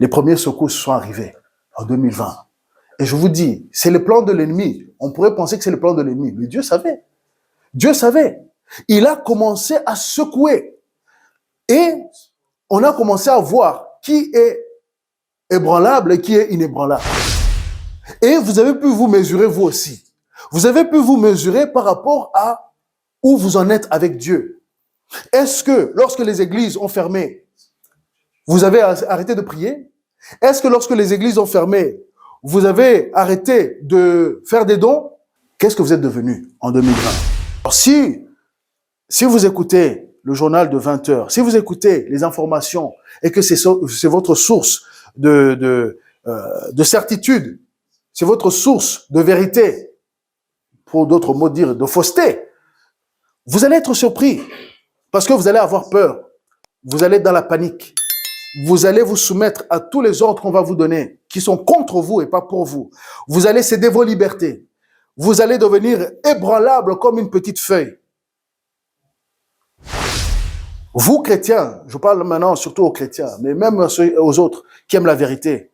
les premières secousses sont arrivées en 2020. Et je vous dis, c'est le plan de l'ennemi. On pourrait penser que c'est le plan de l'ennemi, mais Dieu savait. Dieu savait. Il a commencé à secouer. Et on a commencé à voir qui est ébranlable et qui est inébranlable. Et vous avez pu vous mesurer vous aussi. Vous avez pu vous mesurer par rapport à où vous en êtes avec Dieu. Est-ce que lorsque les églises ont fermé, vous avez arrêté de prier? Est-ce que lorsque les églises ont fermé, vous avez arrêté de faire des dons? Qu'est-ce que vous êtes devenu en 2020? Alors si vous écoutez le journal de 20 heures, si vous écoutez les informations et que c'est votre source de certitude, c'est votre source de vérité, pour d'autres mots dire de fausseté, vous allez être surpris parce que vous allez avoir peur, vous allez être dans la panique, vous allez vous soumettre à tous les ordres qu'on va vous donner, qui sont contre vous et pas pour vous. Vous allez céder vos libertés, vous allez devenir ébranlable comme une petite feuille. Vous, chrétiens, je parle maintenant surtout aux chrétiens, mais même aux autres qui aiment la vérité.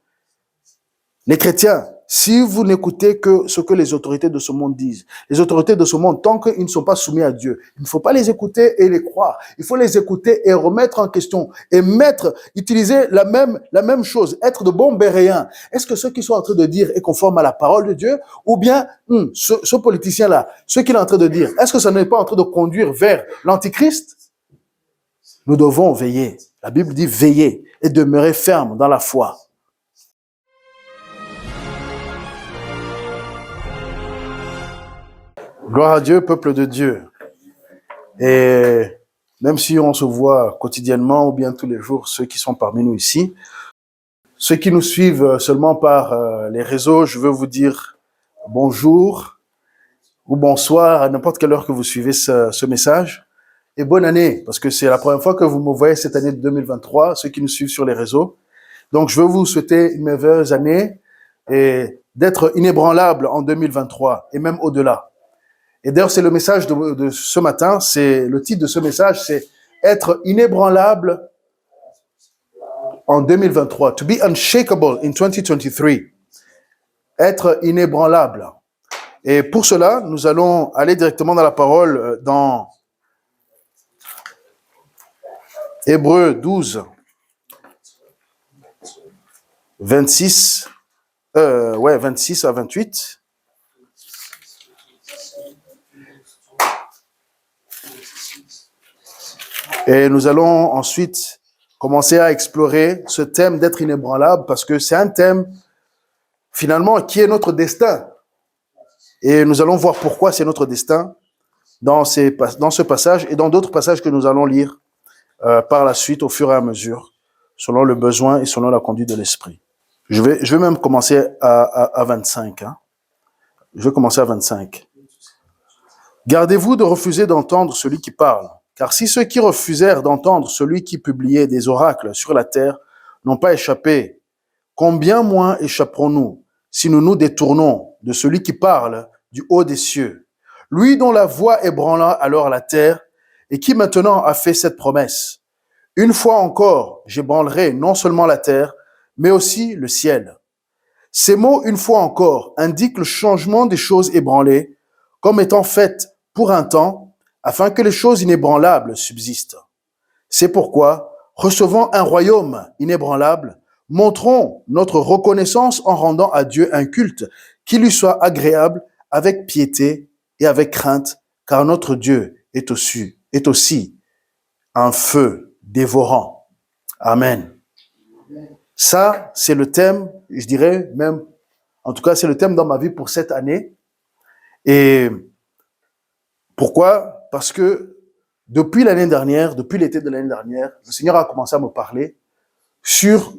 Les chrétiens, si vous n'écoutez que ce que les autorités de ce monde disent, les autorités de ce monde, tant qu'ils ne sont pas soumis à Dieu, il ne faut pas les écouter et les croire. Il faut les écouter et remettre en question et utiliser la même chose, être de bons béréens. Est-ce que ce qu'ils sont en train de dire est conforme à la parole de Dieu? Ou bien, ce politicien-là, ce qu'il est en train de dire, est-ce que ça n'est pas en train de conduire vers l'antichrist? Nous devons veiller. La Bible dit veiller et demeurer ferme dans la foi. Gloire à Dieu, peuple de Dieu. Et même si on se voit quotidiennement ou bien tous les jours, ceux qui sont parmi nous ici, ceux qui nous suivent seulement par les réseaux, je veux vous dire bonjour ou bonsoir à n'importe quelle heure que vous suivez ce message. Et bonne année, parce que c'est la première fois que vous me voyez cette année de 2023, ceux qui nous suivent sur les réseaux. Donc, je veux vous souhaiter une merveilleuse année et d'être inébranlable en 2023 et même au-delà. Et d'ailleurs, c'est le message de ce matin, c'est le titre de ce message, c'est être inébranlable en 2023. To be unshakable in 2023. Être inébranlable. Et pour cela, nous allons aller directement dans la parole dans Hébreux 12, 26 à 28. Et nous allons ensuite commencer à explorer ce thème d'être inébranlable parce que c'est un thème finalement qui est notre destin. Et nous allons voir pourquoi c'est notre destin dans ce passage et dans d'autres passages que nous allons lire par la suite au fur et à mesure, selon le besoin et selon la conduite de l'esprit. Je vais même commencer à 25. Hein. Je vais commencer à 25. Gardez-vous de refuser d'entendre celui qui parle. Car si ceux qui refusèrent d'entendre celui qui publiait des oracles sur la terre n'ont pas échappé, combien moins échapperons-nous si nous nous détournons de celui qui parle du haut des cieux, lui dont la voix ébranla alors la terre et qui maintenant a fait cette promesse. Une fois encore, j'ébranlerai non seulement la terre, mais aussi le ciel. Ces mots, une fois encore, indiquent le changement des choses ébranlées comme étant faites pour un temps, afin que les choses inébranlables subsistent. C'est pourquoi, recevant un royaume inébranlable, montrons notre reconnaissance en rendant à Dieu un culte qui lui soit agréable avec piété et avec crainte, car notre Dieu est aussi un feu dévorant. Amen. Ça, c'est le thème, je dirais même, en tout cas, c'est le thème dans ma vie pour cette année. Et pourquoi? Parce que depuis l'été de l'année dernière, le Seigneur a commencé à me parler sur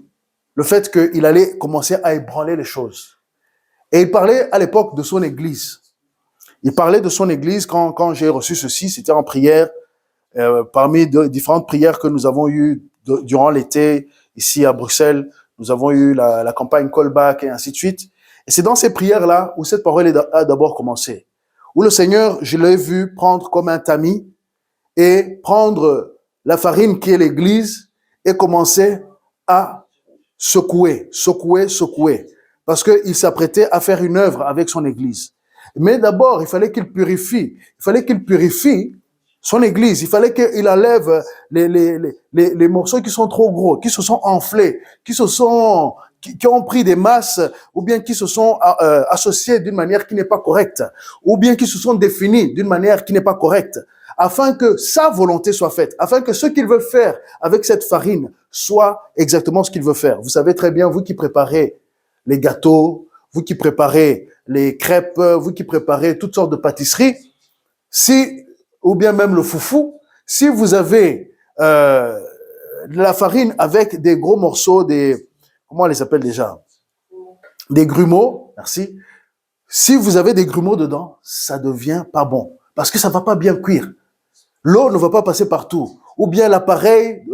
le fait qu'il allait commencer à ébranler les choses. Et il parlait à l'époque de son église. Il parlait de son église quand j'ai reçu ceci, c'était en prière, parmi différentes prières que nous avons eues durant l'été, ici à Bruxelles. Nous avons eu la campagne Callback et ainsi de suite. Et c'est dans ces prières-là où cette parole a d'abord commencé. Où le Seigneur, je l'ai vu prendre comme un tamis et prendre la farine qui est l'église et commencer à secouer, secouer, secouer, parce qu'il s'apprêtait à faire une œuvre avec son Église. Mais d'abord, il fallait qu'il purifie son Église. Il fallait qu'il enlève les morceaux qui sont trop gros, qui se sont enflés, qui ont pris des masses, ou bien qui se sont associés d'une manière qui n'est pas correcte, ou bien qui se sont définis d'une manière qui n'est pas correcte, afin que sa volonté soit faite, afin que ce qu'il veut faire avec cette farine soit exactement ce qu'il veut faire. Vous savez très bien, vous qui préparez les gâteaux, vous qui préparez les crêpes, vous qui préparez toutes sortes de pâtisseries, ou bien même le foufou, si vous avez de la farine avec des gros morceaux, comment on les appelle déjà? Des grumeaux, merci. Si vous avez des grumeaux dedans, ça devient pas bon, parce que ça va pas bien cuire. L'eau ne va pas passer partout. Ou bien l'appareil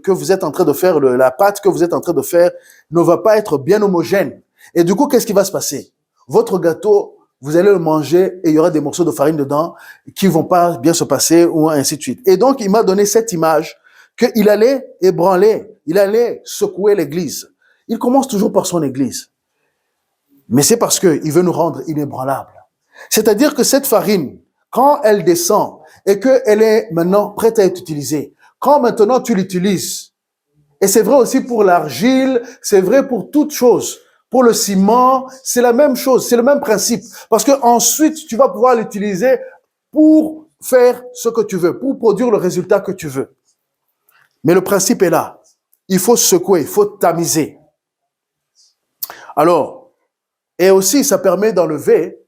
que vous êtes en train de faire, la pâte que vous êtes en train de faire, ne va pas être bien homogène. Et du coup, qu'est-ce qui va se passer? Votre gâteau, vous allez le manger et il y aura des morceaux de farine dedans qui vont pas bien se passer, ou ainsi de suite. Et donc, il m'a donné cette image qu'il allait ébranler, il allait secouer l'église. Il commence toujours par son église. Mais c'est parce qu'il veut nous rendre inébranlables. C'est-à-dire que cette farine, quand elle descend et qu'elle est maintenant prête à être utilisée, quand maintenant tu l'utilises, et c'est vrai aussi pour l'argile, c'est vrai pour toute chose, pour le ciment, c'est la même chose, c'est le même principe. Parce que ensuite, tu vas pouvoir l'utiliser pour faire ce que tu veux, pour produire le résultat que tu veux. Mais le principe est là. Il faut secouer, il faut tamiser. Alors, et aussi, ça permet d'enlever,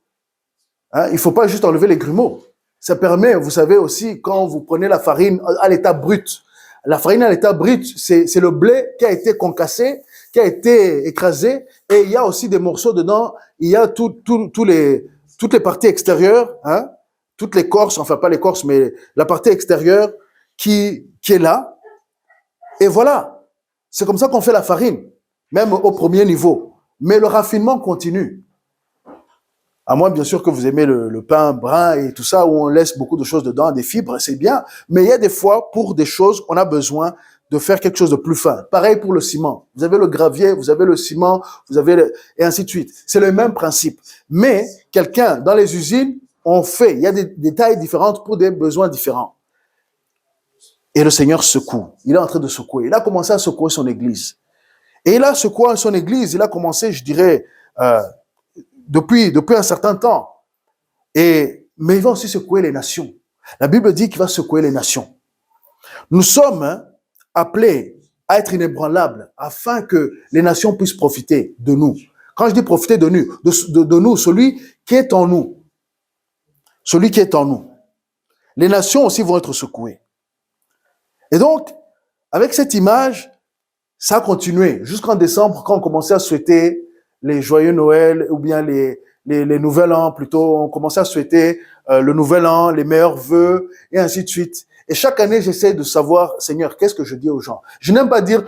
il ne faut pas juste enlever les grumeaux. Ça permet, vous savez aussi, quand vous prenez la farine à l'état brut, la farine à l'état brut, c'est le blé qui a été concassé, qui a été écrasé, et il y a aussi des morceaux dedans, il y a toutes les parties extérieures, toute l'écorce, enfin pas l'écorce, mais la partie extérieure qui est là. Et voilà, c'est comme ça qu'on fait la farine, même au premier niveau. Mais le raffinement continue. À moins, bien sûr, que vous aimez le pain brun et tout ça, où on laisse beaucoup de choses dedans, des fibres, c'est bien. Mais il y a des fois, pour des choses, on a besoin de faire quelque chose de plus fin. Pareil pour le ciment. Vous avez le gravier, vous avez le ciment, et ainsi de suite. C'est le même principe. Mais quelqu'un, dans les usines, il y a des tailles différentes pour des besoins différents. Et le Seigneur secoue. Il est en train de secouer. Il a commencé à secouer son église. Et il a secoué son église. Il a commencé, je dirais, depuis un certain temps. Mais il va aussi secouer les nations. La Bible dit qu'il va secouer les nations. Nous sommes appelés à être inébranlables afin que les nations puissent profiter de nous. Quand je dis profiter de nous, de nous, celui qui est en nous. Celui qui est en nous. Les nations aussi vont être secouées. Et donc, avec cette image, ça a continué jusqu'en décembre, quand on commençait à souhaiter les joyeux Noël, ou bien les nouvel an plutôt, on commençait à souhaiter le nouvel an, les meilleurs vœux, et ainsi de suite. Et chaque année, j'essaie de savoir, Seigneur, qu'est-ce que je dis aux gens? Je n'aime pas dire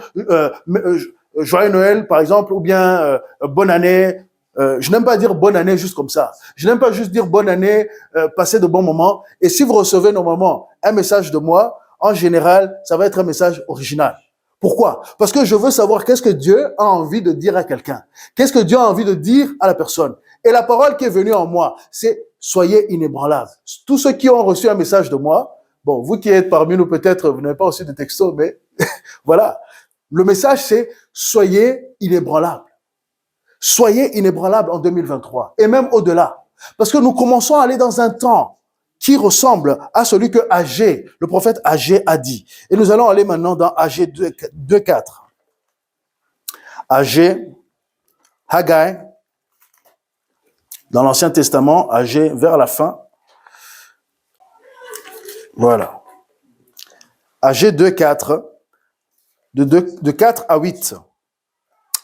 joyeux Noël, par exemple, ou bien bonne année. Je n'aime pas dire bonne année juste comme ça. Je n'aime pas juste dire bonne année, passez de bons moments. Et si vous recevez normalement un message de moi, en général, ça va être un message original. Pourquoi? Parce que je veux savoir qu'est-ce que Dieu a envie de dire à quelqu'un. Qu'est-ce que Dieu a envie de dire à la personne. Et la parole qui est venue en moi, c'est soyez inébranlables. Tous ceux qui ont reçu un message de moi, bon, vous qui êtes parmi nous, peut-être, vous n'avez pas reçu de texto, mais voilà. Le message, c'est soyez inébranlables. Soyez inébranlables en 2023 et même au-delà. Parce que nous commençons à aller dans un temps qui ressemble à celui que Agé, le prophète Agé a dit. Et nous allons aller maintenant dans Agé 2.4. Agé, Haggai, dans l'Ancien Testament, Agé vers la fin. Voilà. Agé 2.4, de 4 à 8.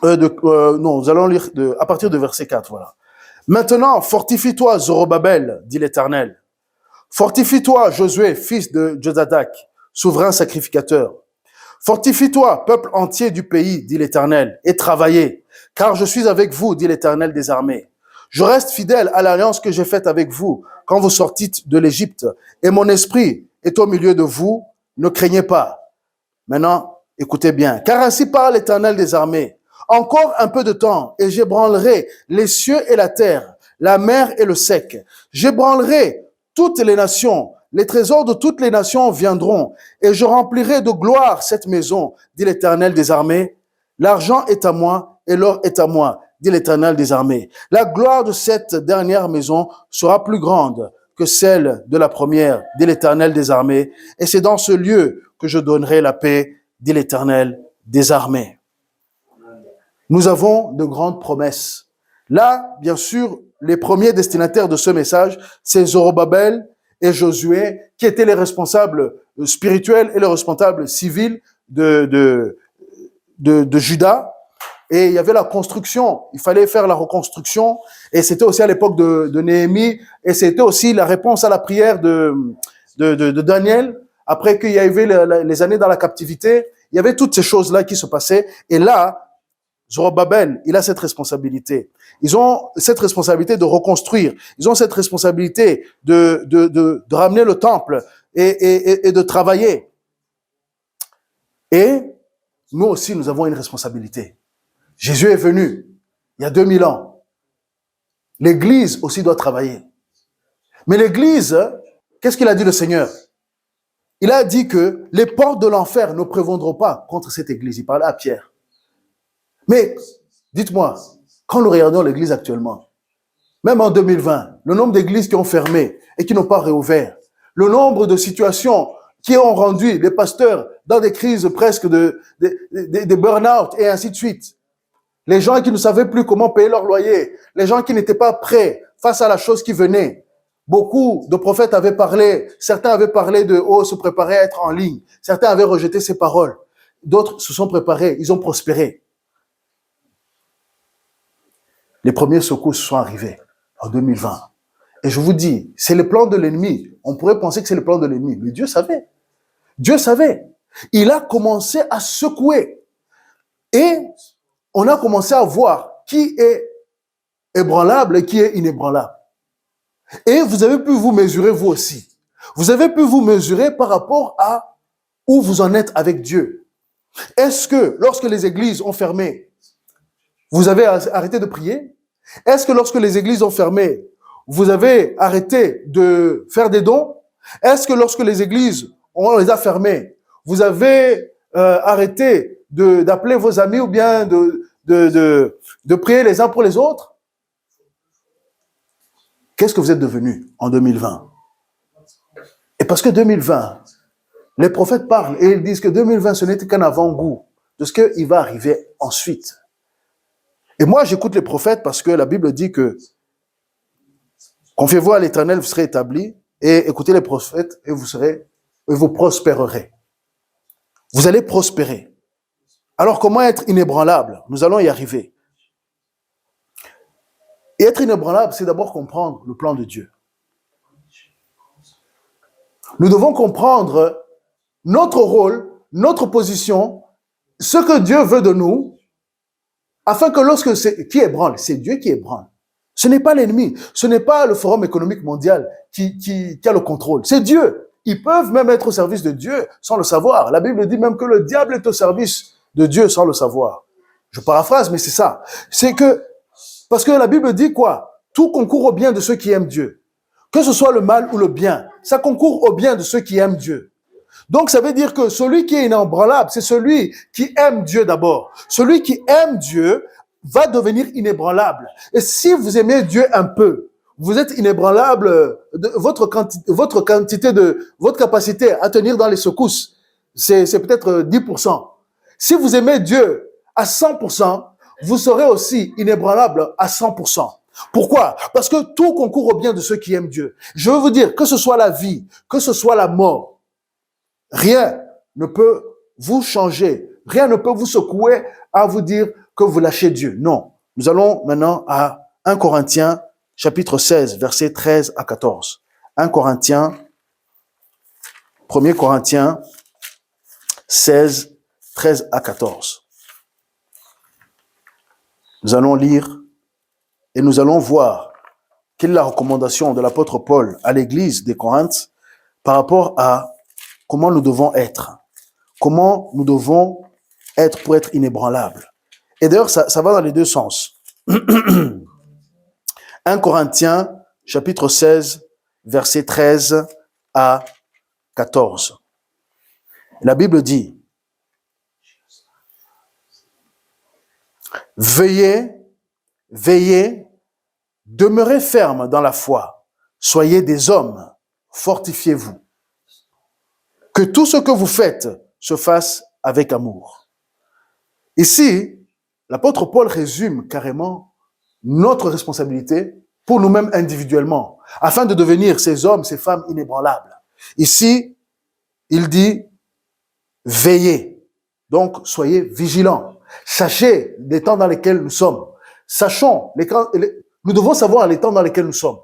Non, nous allons lire à partir de verset 4, voilà. Maintenant, fortifie-toi, Zorobabel, dit l'Éternel. Fortifie-toi, Josué, fils de Jozadak, souverain sacrificateur. Fortifie-toi, peuple entier du pays, dit l'Éternel, et travaillez, car je suis avec vous, dit l'Éternel des armées. Je reste fidèle à l'alliance que j'ai faite avec vous quand vous sortîtes de l'Égypte, et mon esprit est au milieu de vous, ne craignez pas. Maintenant, écoutez bien, car ainsi parle l'Éternel des armées. Encore un peu de temps, et j'ébranlerai les cieux et la terre, la mer et le sec. J'ébranlerai toutes les nations. Les trésors de toutes les nations viendront, et je remplirai de gloire cette maison, dit l'Éternel des armées. L'argent est à moi, et l'or est à moi, dit l'Éternel des armées. La gloire de cette dernière maison sera plus grande que celle de la première, dit l'Éternel des armées. Et c'est dans ce lieu que je donnerai la paix, dit l'Éternel des armées. Nous avons de grandes promesses. Là, bien sûr, les premiers destinataires de ce message, c'est Zorobabel et Josué, qui étaient les responsables spirituels et les responsables civils de Juda. Et il y avait la construction, il fallait faire la reconstruction, et c'était aussi à l'époque de Néhémie, et c'était aussi la réponse à la prière de Daniel, après qu'il y avait les années dans la captivité, il y avait toutes ces choses-là qui se passaient, et là, Zorobabel, il a cette responsabilité. Ils ont cette responsabilité de reconstruire, ils ont cette responsabilité de ramener le temple et de travailler. Et nous aussi, nous avons une responsabilité. Jésus est venu il y a 2000 ans. L'Église aussi doit travailler. Mais l'Église, qu'est-ce qu'il a dit le Seigneur? Il a dit que les portes de l'enfer ne prévaudront pas contre cette Église. Il parlait à Pierre. Mais dites-moi, quand nous regardons l'Église actuellement, même en 2020, le nombre d'églises qui ont fermé et qui n'ont pas réouvert, le nombre de situations qui ont rendu les pasteurs dans des crises presque de burn-out et ainsi de suite. Les gens qui ne savaient plus comment payer leur loyer, les gens qui n'étaient pas prêts face à la chose qui venait. Beaucoup de prophètes avaient parlé, certains avaient parlé de se préparer à être en ligne, certains avaient rejeté ces paroles, d'autres se sont préparés, ils ont prospéré. Les premiers secousses sont arrivés en 2020. Et je vous dis, c'est le plan de l'ennemi. On pourrait penser que c'est le plan de l'ennemi, mais Dieu savait. Dieu savait. Il a commencé à secouer. Et on a commencé à voir qui est ébranlable et qui est inébranlable. Et vous avez pu vous mesurer vous aussi. Vous avez pu vous mesurer par rapport à où vous en êtes avec Dieu. Est-ce que lorsque les églises ont fermé, vous avez arrêté de prier? Est-ce que lorsque les églises ont fermé, vous avez arrêté de faire des dons? Est-ce que lorsque les églises, on les a fermées, vous avez arrêté d'appeler vos amis ou bien de prier les uns pour les autres? Qu'est-ce que vous êtes devenus en 2020? Et parce que 2020, les prophètes parlent et ils disent que 2020, ce n'était qu'un avant-goût de ce qui va arriver ensuite. Et moi, j'écoute les prophètes parce que la Bible dit que confiez-vous à l'Éternel, vous serez établis, et écoutez les prophètes et vous prospérerez. Vous allez prospérer. Alors, comment être inébranlable? Nous allons y arriver. Et être inébranlable, c'est d'abord comprendre le plan de Dieu. Nous devons comprendre notre rôle, notre position, ce que Dieu veut de nous, afin que lorsque qui ébranle, c'est Dieu qui ébranle. Ce n'est pas l'ennemi, ce n'est pas le Forum économique mondial qui a le contrôle, c'est Dieu. Ils peuvent même être au service de Dieu sans le savoir. La Bible dit même que le diable est au service de Dieu sans le savoir. Je paraphrase, mais c'est ça. C'est que, parce que la Bible dit quoi? Tout concourt au bien de ceux qui aiment Dieu. Que ce soit le mal ou le bien, ça concourt au bien de ceux qui aiment Dieu. Donc, ça veut dire que celui qui est inébranlable, c'est celui qui aime Dieu d'abord. Celui qui aime Dieu va devenir inébranlable. Et si vous aimez Dieu un peu, vous êtes inébranlable, votre capacité à tenir dans les secousses, c'est peut-être 10%. Si vous aimez Dieu à 100%, vous serez aussi inébranlable à 100%. Pourquoi? Parce que tout concourt au bien de ceux qui aiment Dieu. Je veux vous dire, que ce soit la vie, que ce soit la mort, rien ne peut vous changer, rien ne peut vous secouer à vous dire que vous lâchez Dieu. Non. Nous allons maintenant à 1 Corinthiens, chapitre 16, versets 13 à 14. 1 Corinthiens, 1 Corinthiens 16, 13 à 14. Nous allons lire et nous allons voir quelle est la recommandation de l'apôtre Paul à l'église des Corinthes par rapport à comment nous devons être. Comment nous devons être pour être inébranlables. Et d'ailleurs, ça va dans les deux sens. 1 Corinthiens, chapitre 16, versets 13 à 14. La Bible dit, « Veillez, veillez, demeurez fermes dans la foi, soyez des hommes, fortifiez-vous. Que tout ce que vous faites se fasse avec amour. » Ici, l'apôtre Paul résume carrément notre responsabilité pour nous-mêmes individuellement, afin de devenir ces hommes, ces femmes inébranlables. Ici, il dit, veillez. Donc, soyez vigilants. Sachez les temps dans lesquels nous sommes. Sachons, nous devons savoir les temps dans lesquels nous sommes.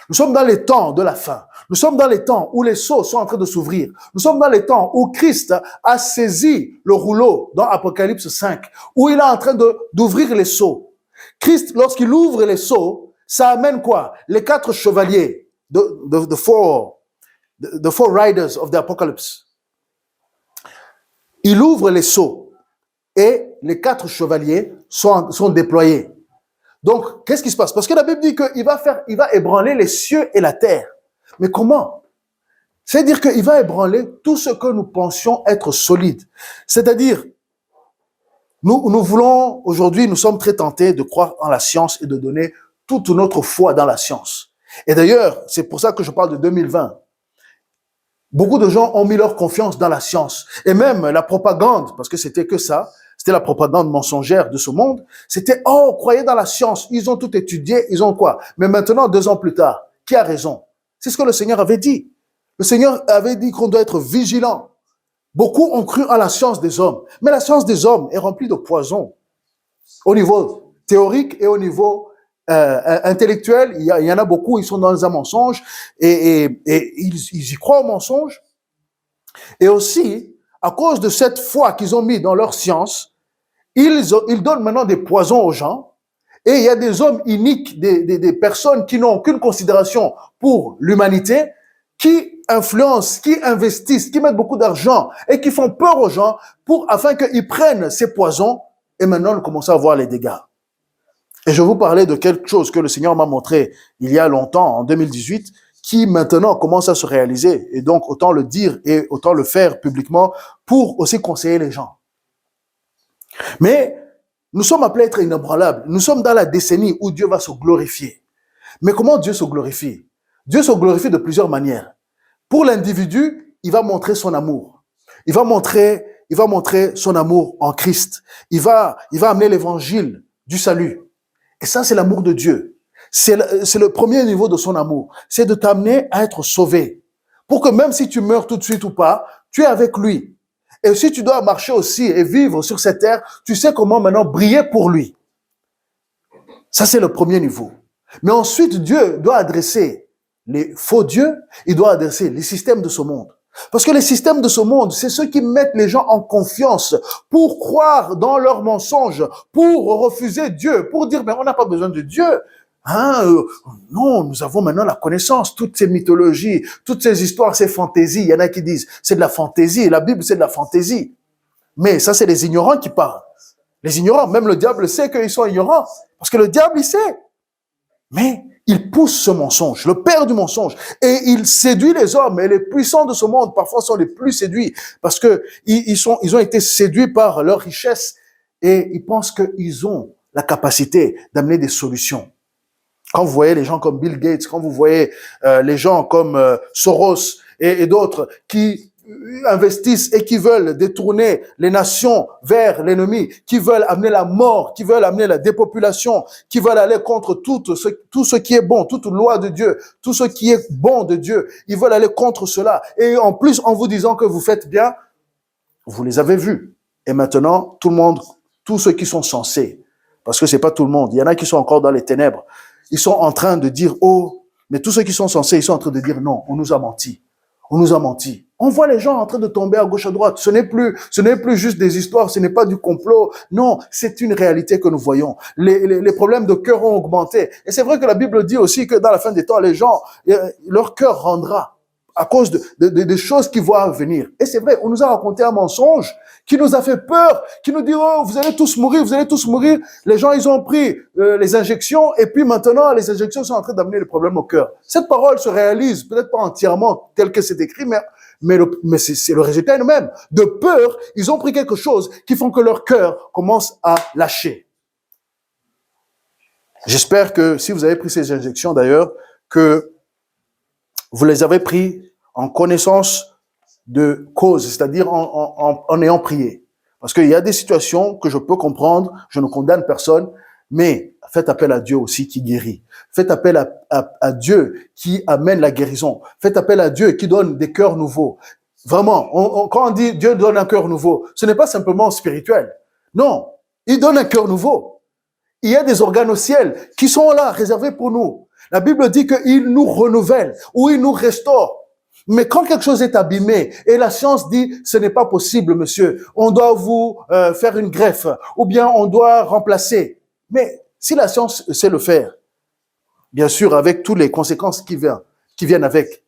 Nous sommes dans les temps de la fin. Nous sommes dans les temps où les sceaux sont en train de s'ouvrir. Nous sommes dans les temps où Christ a saisi le rouleau dans Apocalypse 5, où il est en train d'ouvrir les sceaux. Christ, lorsqu'il ouvre les sceaux, ça amène quoi? Les 4 chevaliers, the four riders of the Apocalypse. Il ouvre les sceaux et les 4 chevaliers sont déployés. Donc, qu'est-ce qui se passe? Parce que la Bible dit qu'il va ébranler les cieux et la terre. Mais comment? C'est-à-dire qu'il va ébranler tout ce que nous pensions être solide. C'est-à-dire, nous voulons, aujourd'hui, nous sommes très tentés de croire en la science et de donner toute notre foi dans la science. Et d'ailleurs, c'est pour ça que je parle de 2020. Beaucoup de gens ont mis leur confiance dans la science. Et même la propagande, parce que c'était que ça, c'était la propagande mensongère de ce monde, c'était, oh, croyez dans la science, ils ont tout étudié, ils ont quoi? Mais maintenant, 2 ans plus tard, qui a raison? C'est ce que le Seigneur avait dit. Le Seigneur avait dit qu'on doit être vigilant. Beaucoup ont cru en la science des hommes, mais la science des hommes est remplie de poison. Au niveau théorique et au niveau intellectuel, il y en a beaucoup, ils sont dans un mensonge et ils y croient au mensonge. Et aussi, à cause de cette foi qu'ils ont mis dans leur science, ils donnent maintenant des poisons aux gens. Et il y a des hommes iniques, des personnes qui n'ont aucune considération pour l'humanité, qui influencent, qui investissent, qui mettent beaucoup d'argent et qui font peur aux gens afin qu'ils prennent ces poisons et maintenant nous commençons à voir les dégâts. Et je vais vous parler de quelque chose que le Seigneur m'a montré il y a longtemps, en 2018, qui maintenant commence à se réaliser. Et donc, autant le dire et autant le faire publiquement pour aussi conseiller les gens. Mais nous sommes appelés à être inébranlables. Nous sommes dans la décennie où Dieu va se glorifier. Mais comment Dieu se glorifie? Dieu se glorifie de plusieurs manières. Pour l'individu, il va montrer son amour. Il va montrer son amour en Christ. Il va amener l'évangile du salut. Et ça, c'est l'amour de Dieu. C'est le premier niveau de son amour. C'est de t'amener à être sauvé. Pour que même si tu meurs tout de suite ou pas, tu es avec lui. Et si tu dois marcher aussi et vivre sur cette terre, tu sais comment maintenant briller pour lui. Ça, c'est le premier niveau. Mais ensuite, Dieu doit adresser les faux dieux, il doit adresser les systèmes de ce monde. Parce que les systèmes de ce monde, c'est ceux qui mettent les gens en confiance pour croire dans leurs mensonges, pour refuser Dieu, pour dire, mais on n'a pas besoin de Dieu. Non, nous avons maintenant la connaissance, toutes ces mythologies, toutes ces histoires, ces fantaisies. Il y en a qui disent, c'est de la fantaisie, la Bible, c'est de la fantaisie. Mais ça, c'est les ignorants qui parlent. Les ignorants, même le diable sait qu'ils sont ignorants, parce que le diable, il sait. Mais il pousse ce mensonge, le père du mensonge, et il séduit les hommes, et les puissants de ce monde parfois sont les plus séduits, parce que ils ont été séduits par leur richesse, et ils pensent qu'ils ont la capacité d'amener des solutions. Quand vous voyez les gens comme Bill Gates, quand vous voyez les gens comme Soros et d'autres qui investissent et qui veulent détourner les nations vers l'ennemi, qui veulent amener la mort, qui veulent amener la dépopulation, qui veulent aller contre tout ce qui est bon, toute loi de Dieu, tout ce qui est bon de Dieu. Ils veulent aller contre cela. Et en plus, en vous disant que vous faites bien, vous les avez vus. Et maintenant, tout le monde, tous ceux qui sont censés, parce que c'est pas tout le monde, il y en a qui sont encore dans les ténèbres, ils sont en train de dire, oh, mais tous ceux qui sont censés, ils sont en train de dire, non, on nous a menti. On nous a menti. On voit les gens en train de tomber à gauche, à droite. Ce n'est plus juste des histoires, ce n'est pas du complot. Non, c'est une réalité que nous voyons. Les problèmes de cœur ont augmenté. Et c'est vrai que la Bible dit aussi que dans la fin des temps, les gens, leur cœur rendra à cause de choses qui vont venir. Et c'est vrai, on nous a raconté un mensonge qui nous a fait peur, qui nous dit, oh, vous allez tous mourir, vous allez tous mourir. Les gens, ils ont pris les injections et puis maintenant, les injections sont en train d'amener les problèmes au cœur. Cette parole se réalise, peut-être pas entièrement tel que c'est écrit, mais c'est le résultat nous-mêmes. De peur, ils ont pris quelque chose qui font que leur cœur commence à lâcher. J'espère que si vous avez pris ces injections d'ailleurs, que vous les avez pris en connaissance de cause, c'est-à-dire en ayant prié. Parce qu'il y a des situations que je peux comprendre, je ne condamne personne, mais faites appel à Dieu aussi qui guérit. Faites appel à Dieu qui amène la guérison. Faites appel à Dieu qui donne des cœurs nouveaux. Vraiment, quand on dit Dieu donne un cœur nouveau, ce n'est pas simplement spirituel. Non, il donne un cœur nouveau. Il y a des organes au ciel qui sont là, réservés pour nous. La Bible dit qu'il nous renouvelle ou il nous restaure. Mais quand quelque chose est abîmé et la science dit ce n'est pas possible, monsieur, on doit vous faire une greffe ou bien on doit remplacer. Mais si la science sait le faire, bien sûr avec toutes les conséquences qui viennent avec,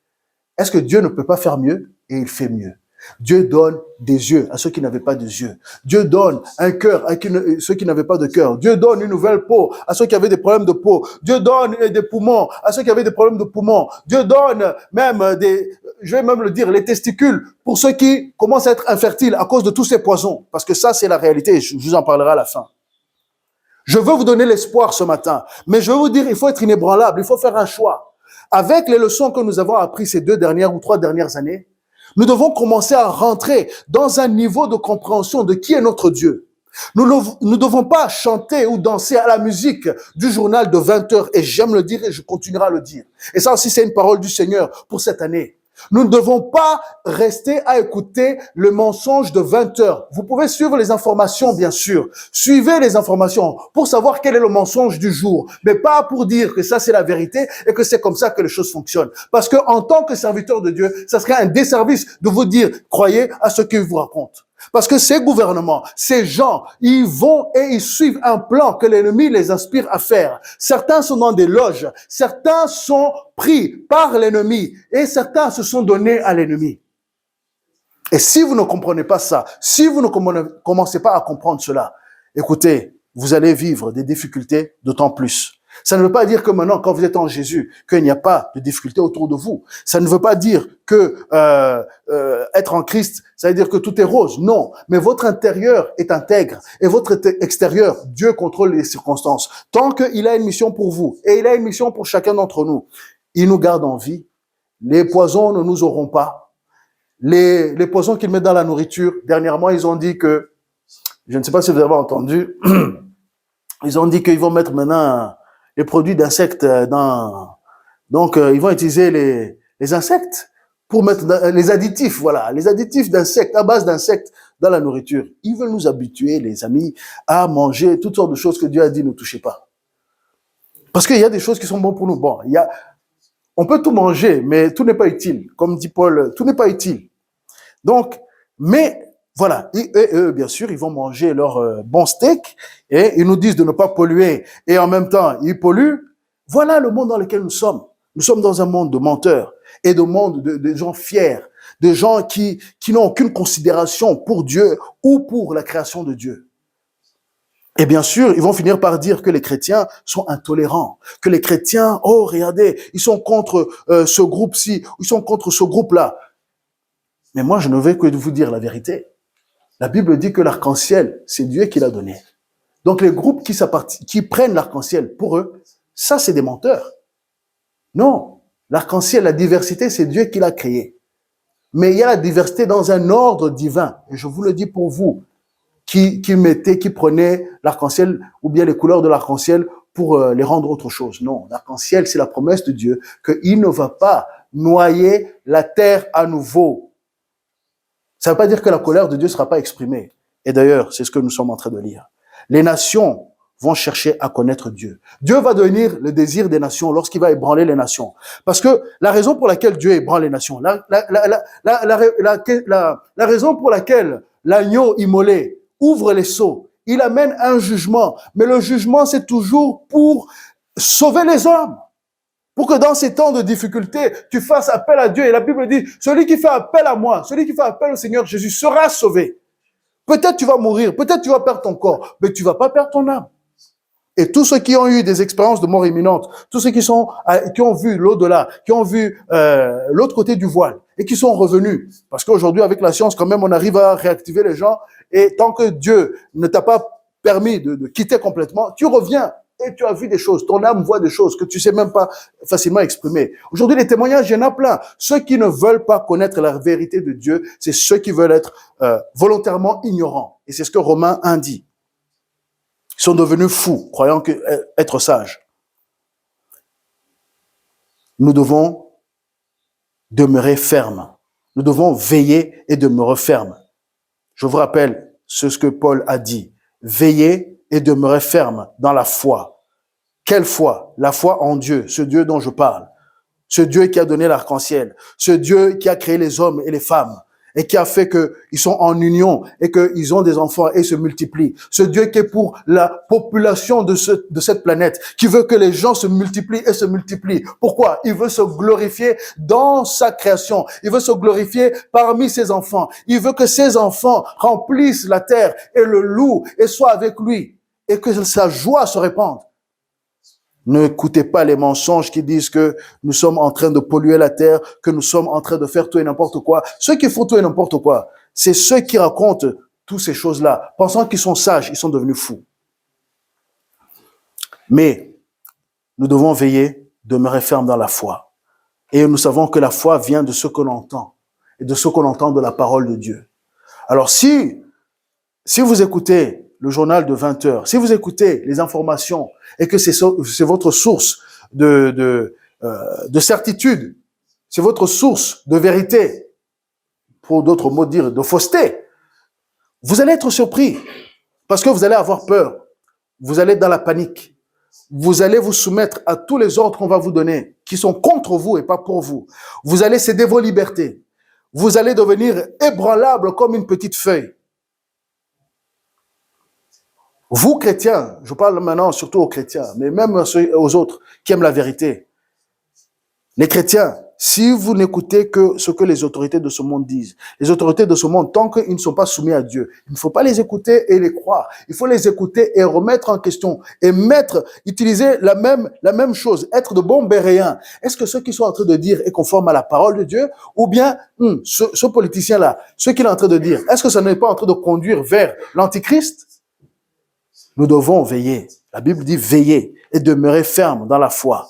est-ce que Dieu ne peut pas faire mieux? Et il fait mieux. Dieu donne des yeux à ceux qui n'avaient pas de yeux. Dieu donne un cœur à ceux qui n'avaient pas de cœur. Dieu donne une nouvelle peau à ceux qui avaient des problèmes de peau. Dieu donne des poumons à ceux qui avaient des problèmes de poumons. Dieu donne même je vais même le dire, les testicules pour ceux qui commencent à être infertiles à cause de tous ces poisons. Parce que ça, c'est la réalité. Je vous en parlerai à la fin. Je veux vous donner l'espoir ce matin. Mais je veux vous dire, il faut être inébranlable. Il faut faire un choix. Avec les leçons que nous avons apprises ces 2 dernières ou 3 dernières années, nous devons commencer à rentrer dans un niveau de compréhension de qui est notre Dieu. Nous ne devons pas chanter ou danser à la musique du journal de 20 heures, et j'aime le dire et je continuerai à le dire. Et ça aussi, c'est une parole du Seigneur pour cette année. Nous ne devons pas rester à écouter le mensonge de 20 heures. Vous pouvez suivre les informations, bien sûr. Suivez les informations pour savoir quel est le mensonge du jour, mais pas pour dire que ça c'est la vérité et que c'est comme ça que les choses fonctionnent. Parce que en tant que serviteur de Dieu, ça serait un desservice de vous dire, croyez à ce qu'ils vous racontent. Parce que ces gouvernements, ces gens, ils vont et ils suivent un plan que l'ennemi les inspire à faire. Certains sont dans des loges, certains sont pris par l'ennemi et certains se sont donnés à l'ennemi. Et si vous ne comprenez pas ça, si vous ne commencez pas à comprendre cela, écoutez, vous allez vivre des difficultés d'autant plus. Ça ne veut pas dire que maintenant, quand vous êtes en Jésus, qu'il n'y a pas de difficultés autour de vous. Ça ne veut pas dire que être en Christ, ça veut dire que tout est rose. Non, mais votre intérieur est intègre et votre extérieur, Dieu contrôle les circonstances. Tant qu'il a une mission pour vous et il a une mission pour chacun d'entre nous, il nous garde en vie. Les poisons ne nous auront pas. Les poisons qu'ils mettent dans la nourriture, dernièrement, ils ont dit que, je ne sais pas si vous avez entendu, ils ont dit qu'ils vont mettre maintenant les produits d'insectes donc ils vont utiliser les insectes pour mettre les additifs, voilà, les additifs d'insectes, à base d'insectes dans la nourriture. Ils veulent nous habituer, les amis, à manger toutes sortes de choses que Dieu a dit ne touchez pas. Parce qu'il y a des choses qui sont bonnes pour nous. Bon, on peut tout manger, mais tout n'est pas utile. Comme dit Paul, tout n'est pas utile. Donc, mais voilà, et eux, bien sûr, ils vont manger leur bon steak et ils nous disent de ne pas polluer et en même temps, ils polluent. Voilà le monde dans lequel nous sommes. Nous sommes dans un monde de menteurs et de monde de gens fiers, de gens qui n'ont aucune considération pour Dieu ou pour la création de Dieu. Et bien sûr, ils vont finir par dire que les chrétiens sont intolérants, que les chrétiens, oh regardez, ils sont contre ce groupe-ci, ils sont contre ce groupe-là. Mais moi, je ne vais que vous dire la vérité. La Bible dit que l'arc-en-ciel, c'est Dieu qui l'a donné. Donc les groupes qui prennent l'arc-en-ciel, pour eux, ça c'est des menteurs. Non, l'arc-en-ciel, la diversité, c'est Dieu qui l'a créé. Mais il y a la diversité dans un ordre divin. Et je vous le dis pour vous, qui prenez l'arc-en-ciel ou bien les couleurs de l'arc-en-ciel pour les rendre autre chose. Non, l'arc-en-ciel, c'est la promesse de Dieu qu'il ne va pas noyer la terre à nouveau. Ça ne veut pas dire que la colère de Dieu ne sera pas exprimée. Et d'ailleurs, c'est ce que nous sommes en train de lire. Les nations vont chercher à connaître Dieu. Dieu va devenir le désir des nations lorsqu'il va ébranler les nations. Parce que la raison pour laquelle Dieu ébranle les nations, la raison pour laquelle l'agneau immolé ouvre les sceaux, il amène un jugement. Mais le jugement, c'est toujours pour sauver les hommes. Pour que dans ces temps de difficulté, tu fasses appel à Dieu. Et la Bible dit, celui qui fait appel à moi, celui qui fait appel au Seigneur Jésus sera sauvé. Peut-être tu vas mourir, peut-être tu vas perdre ton corps, mais tu vas pas perdre ton âme. Et tous ceux qui ont eu des expériences de mort imminente, tous ceux qui ont vu l'au-delà, qui ont vu l'autre côté du voile et qui sont revenus, parce qu'aujourd'hui avec la science quand même on arrive à réactiver les gens, et tant que Dieu ne t'a pas permis de quitter complètement, tu reviens et tu as vu des choses, ton âme voit des choses que tu sais même pas facilement exprimer. Aujourd'hui les témoignages, il y en a plein. Ceux qui ne veulent pas connaître la vérité de Dieu, c'est ceux qui veulent être volontairement ignorants. Et c'est ce que Romains 1 dit. Ils sont devenus fous, croyant être sages. Nous devons demeurer fermes. Nous devons veiller et demeurer fermes. Je vous rappelle ce que Paul a dit. Veiller et demeurer ferme dans la foi. Quelle foi? La foi en Dieu, ce Dieu dont je parle. Ce Dieu qui a donné l'arc-en-ciel. Ce Dieu qui a créé les hommes et les femmes. Et qui a fait qu'ils sont en union et qu'ils ont des enfants et se multiplient. Ce Dieu qui est pour la population de cette planète, qui veut que les gens se multiplient et se multiplient. Pourquoi? Il veut se glorifier dans sa création. Il veut se glorifier parmi ses enfants. Il veut que ses enfants remplissent la terre et le louent et soient avec lui et que sa joie se répande. N'écoutez pas les mensonges qui disent que nous sommes en train de polluer la terre, que nous sommes en train de faire tout et n'importe quoi. Ceux qui font tout et n'importe quoi, c'est ceux qui racontent toutes ces choses-là, pensant qu'ils sont sages, ils sont devenus fous. Mais nous devons veiller, demeurer fermes dans la foi. Et nous savons que la foi vient de ce que l'on entend, et de ce qu'on entend de la parole de Dieu. Alors si vous écoutez le journal de 20 heures, si vous écoutez les informations et que c'est votre source de certitude, c'est votre source de vérité, pour d'autres mots dire de fausseté, vous allez être surpris parce que vous allez avoir peur, vous allez être dans la panique, vous allez vous soumettre à tous les ordres qu'on va vous donner qui sont contre vous et pas pour vous. Vous allez céder vos libertés, vous allez devenir ébranlable comme une petite feuille. Vous, chrétiens, je parle maintenant surtout aux chrétiens, mais même aux autres qui aiment la vérité. Les chrétiens, si vous n'écoutez que ce que les autorités de ce monde disent, les autorités de ce monde, tant qu'ils ne sont pas soumis à Dieu, il ne faut pas les écouter et les croire. Il faut les écouter et remettre en question et utiliser la même chose, être de bons béréens. Est-ce que ce qu'ils sont en train de dire est conforme à la parole de Dieu? Ou bien, ce politicien-là, ce qu'il est en train de dire, est-ce que ça n'est pas en train de conduire vers l'antichrist? Nous devons veiller. La Bible dit veiller et demeurer ferme dans la foi.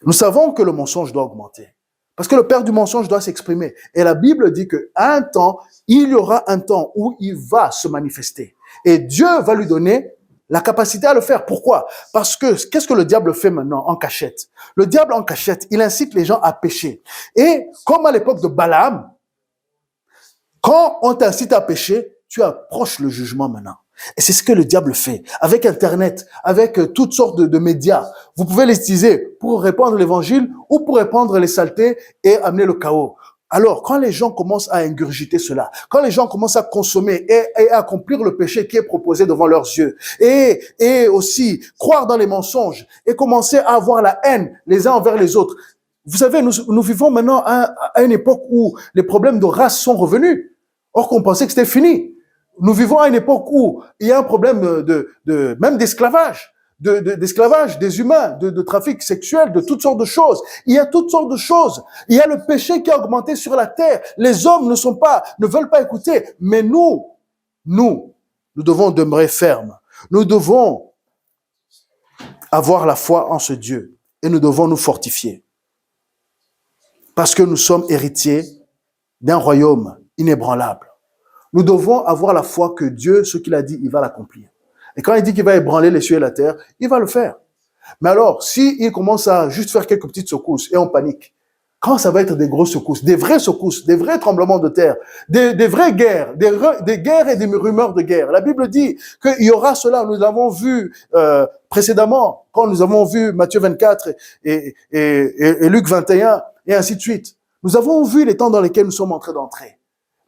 Nous savons que le mensonge doit augmenter. Parce que le père du mensonge doit s'exprimer. Et la Bible dit qu'un temps, il y aura un temps où il va se manifester. Et Dieu va lui donner la capacité à le faire. Pourquoi? Parce que qu'est-ce que le diable fait maintenant en cachette? Le diable en cachette, il incite les gens à pécher. Et comme à l'époque de Balaam, quand on t'incite à pécher, tu approches le jugement maintenant. Et c'est ce que le diable fait. Avec Internet, avec toutes sortes de médias, vous pouvez les utiliser pour répandre l'évangile ou pour répandre les saletés et amener le chaos. Alors, quand les gens commencent à ingurgiter cela, quand les gens commencent à consommer et à accomplir le péché qui est proposé devant leurs yeux, et aussi croire dans les mensonges et commencer à avoir la haine les uns envers les autres. Vous savez, nous vivons maintenant à une époque où les problèmes de race sont revenus. Or qu'on pensait que c'était fini. Nous vivons à une époque où il y a un problème même d'esclavage, d'esclavage des humains, de trafic sexuel, de toutes sortes de choses. Il y a toutes sortes de choses. Il y a le péché qui a augmenté sur la terre. Les hommes ne veulent pas écouter. Mais nous devons demeurer fermes. Nous devons avoir la foi en ce Dieu et nous devons nous fortifier. Parce que nous sommes héritiers d'un royaume inébranlable. Nous devons avoir la foi que Dieu, ce qu'il a dit, il va l'accomplir. Et quand il dit qu'il va ébranler les cieux et la terre, il va le faire. Mais alors, s'il commence à juste faire quelques petites secousses et on panique, quand ça va être des grosses secousses, des vraies secousses, des vrais tremblements de terre, des vraies guerres, des guerres et des rumeurs de guerre. La Bible dit qu'il y aura cela. Nous l'avons vu précédemment, quand nous avons vu Matthieu 24 et Luc 21 et ainsi de suite. Nous avons vu les temps dans lesquels nous sommes en train d'entrer.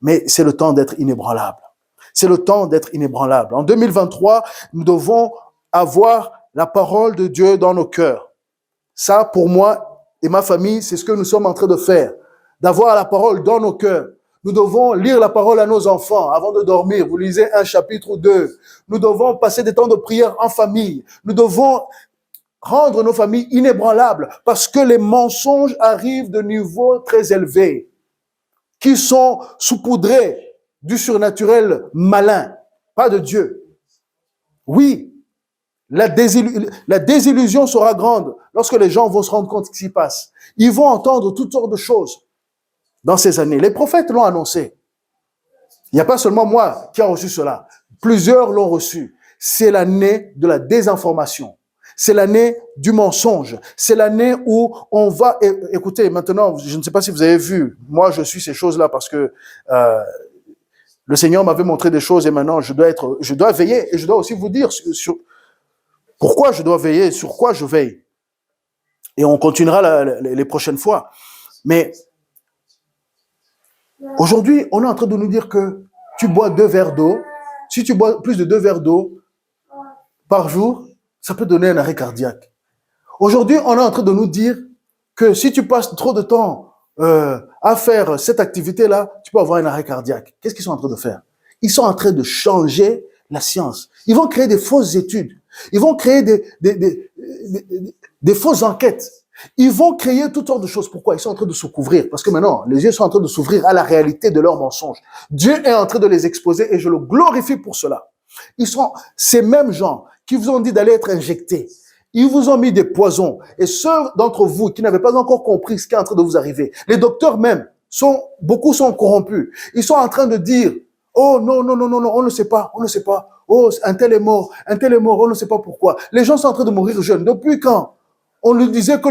Mais c'est le temps d'être inébranlable. C'est le temps d'être inébranlable. En 2023, nous devons avoir la parole de Dieu dans nos cœurs. Ça, pour moi et ma famille, c'est ce que nous sommes en train de faire. D'avoir la parole dans nos cœurs. Nous devons lire la parole à nos enfants avant de dormir. Vous lisez un chapitre ou deux. Nous devons passer des temps de prière en famille. Nous devons rendre nos familles inébranlables parce que les mensonges arrivent de niveaux très élevés qui sont saupoudrés du surnaturel malin, pas de Dieu. Oui, la désillusion sera grande lorsque les gens vont se rendre compte de ce qui se passe. Ils vont entendre toutes sortes de choses dans ces années. Les prophètes l'ont annoncé. Il n'y a pas seulement moi qui a reçu cela. Plusieurs l'ont reçu. C'est l'année de la désinformation. C'est l'année du mensonge. C'est l'année où on va... Écoutez, maintenant, je ne sais pas si vous avez vu, moi je suis ces choses-là parce que le Seigneur m'avait montré des choses et maintenant je dois veiller et je dois aussi vous dire sur pourquoi je dois veiller, sur quoi je veille. Et on continuera les prochaines fois. Mais aujourd'hui, on est en train de nous dire que tu bois 2 verres d'eau. Si tu bois plus de 2 verres d'eau par jour, ça peut donner un arrêt cardiaque. Aujourd'hui, on est en train de nous dire que si tu passes trop de temps à faire cette activité-là, tu peux avoir un arrêt cardiaque. Qu'est-ce qu'ils sont en train de faire? Ils sont en train de changer la science. Ils vont créer des fausses études. Ils vont créer des fausses enquêtes. Ils vont créer toutes sortes de choses. Pourquoi? Ils sont en train de se couvrir. Parce que maintenant, les yeux sont en train de s'ouvrir à la réalité de leurs mensonges. Dieu est en train de les exposer et je le glorifie pour cela. Ils sont ces mêmes gens qui vous ont dit d'aller être injectés. Ils vous ont mis des poisons. Et ceux d'entre vous qui n'avaient pas encore compris ce qui est en train de vous arriver, les docteurs même, beaucoup sont corrompus. Ils sont en train de dire, oh non, on ne sait pas. Oh, un tel est mort, on ne sait pas pourquoi. Les gens sont en train de mourir jeunes. Depuis quand? On nous disait que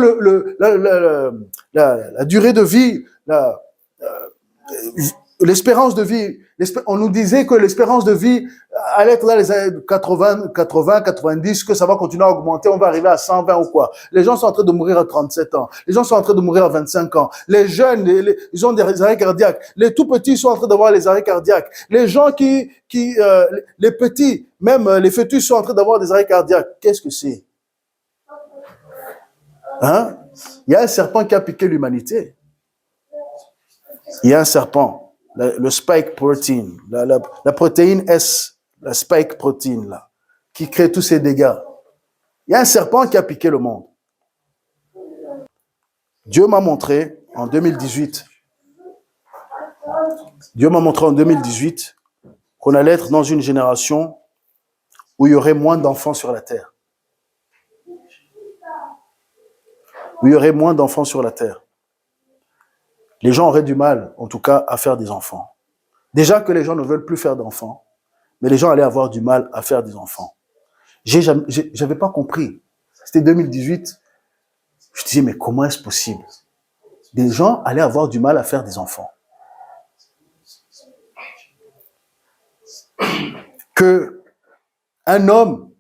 la durée de vie, l'espérance de vie, on nous disait que l'espérance de vie allait être dans les années 80, 90, que ça va continuer à augmenter, on va arriver à 120 ou quoi. Les gens sont en train de mourir à 37 ans. Les gens sont en train de mourir à 25 ans. Les jeunes, ils ont des arrêts cardiaques. Les tout petits sont en train d'avoir les arrêts cardiaques. Les gens les petits, même les fœtus sont en train d'avoir des arrêts cardiaques. Qu'est-ce que c'est? Hein? Il y a un serpent qui a piqué l'humanité. Il y a un serpent, le spike protein, la protéine S, la spike protein, là, qui crée tous ces dégâts. Il y a un serpent qui a piqué le monde. Dieu m'a montré en 2018, qu'on allait être dans une génération où il y aurait moins d'enfants sur la terre. Les gens auraient du mal, en tout cas, à faire des enfants. Déjà que les gens ne veulent plus faire d'enfants, mais les gens allaient avoir du mal à faire des enfants. J'avais pas compris. C'était 2018. Je disais, mais comment est-ce possible? Des gens allaient avoir du mal à faire des enfants. Que un homme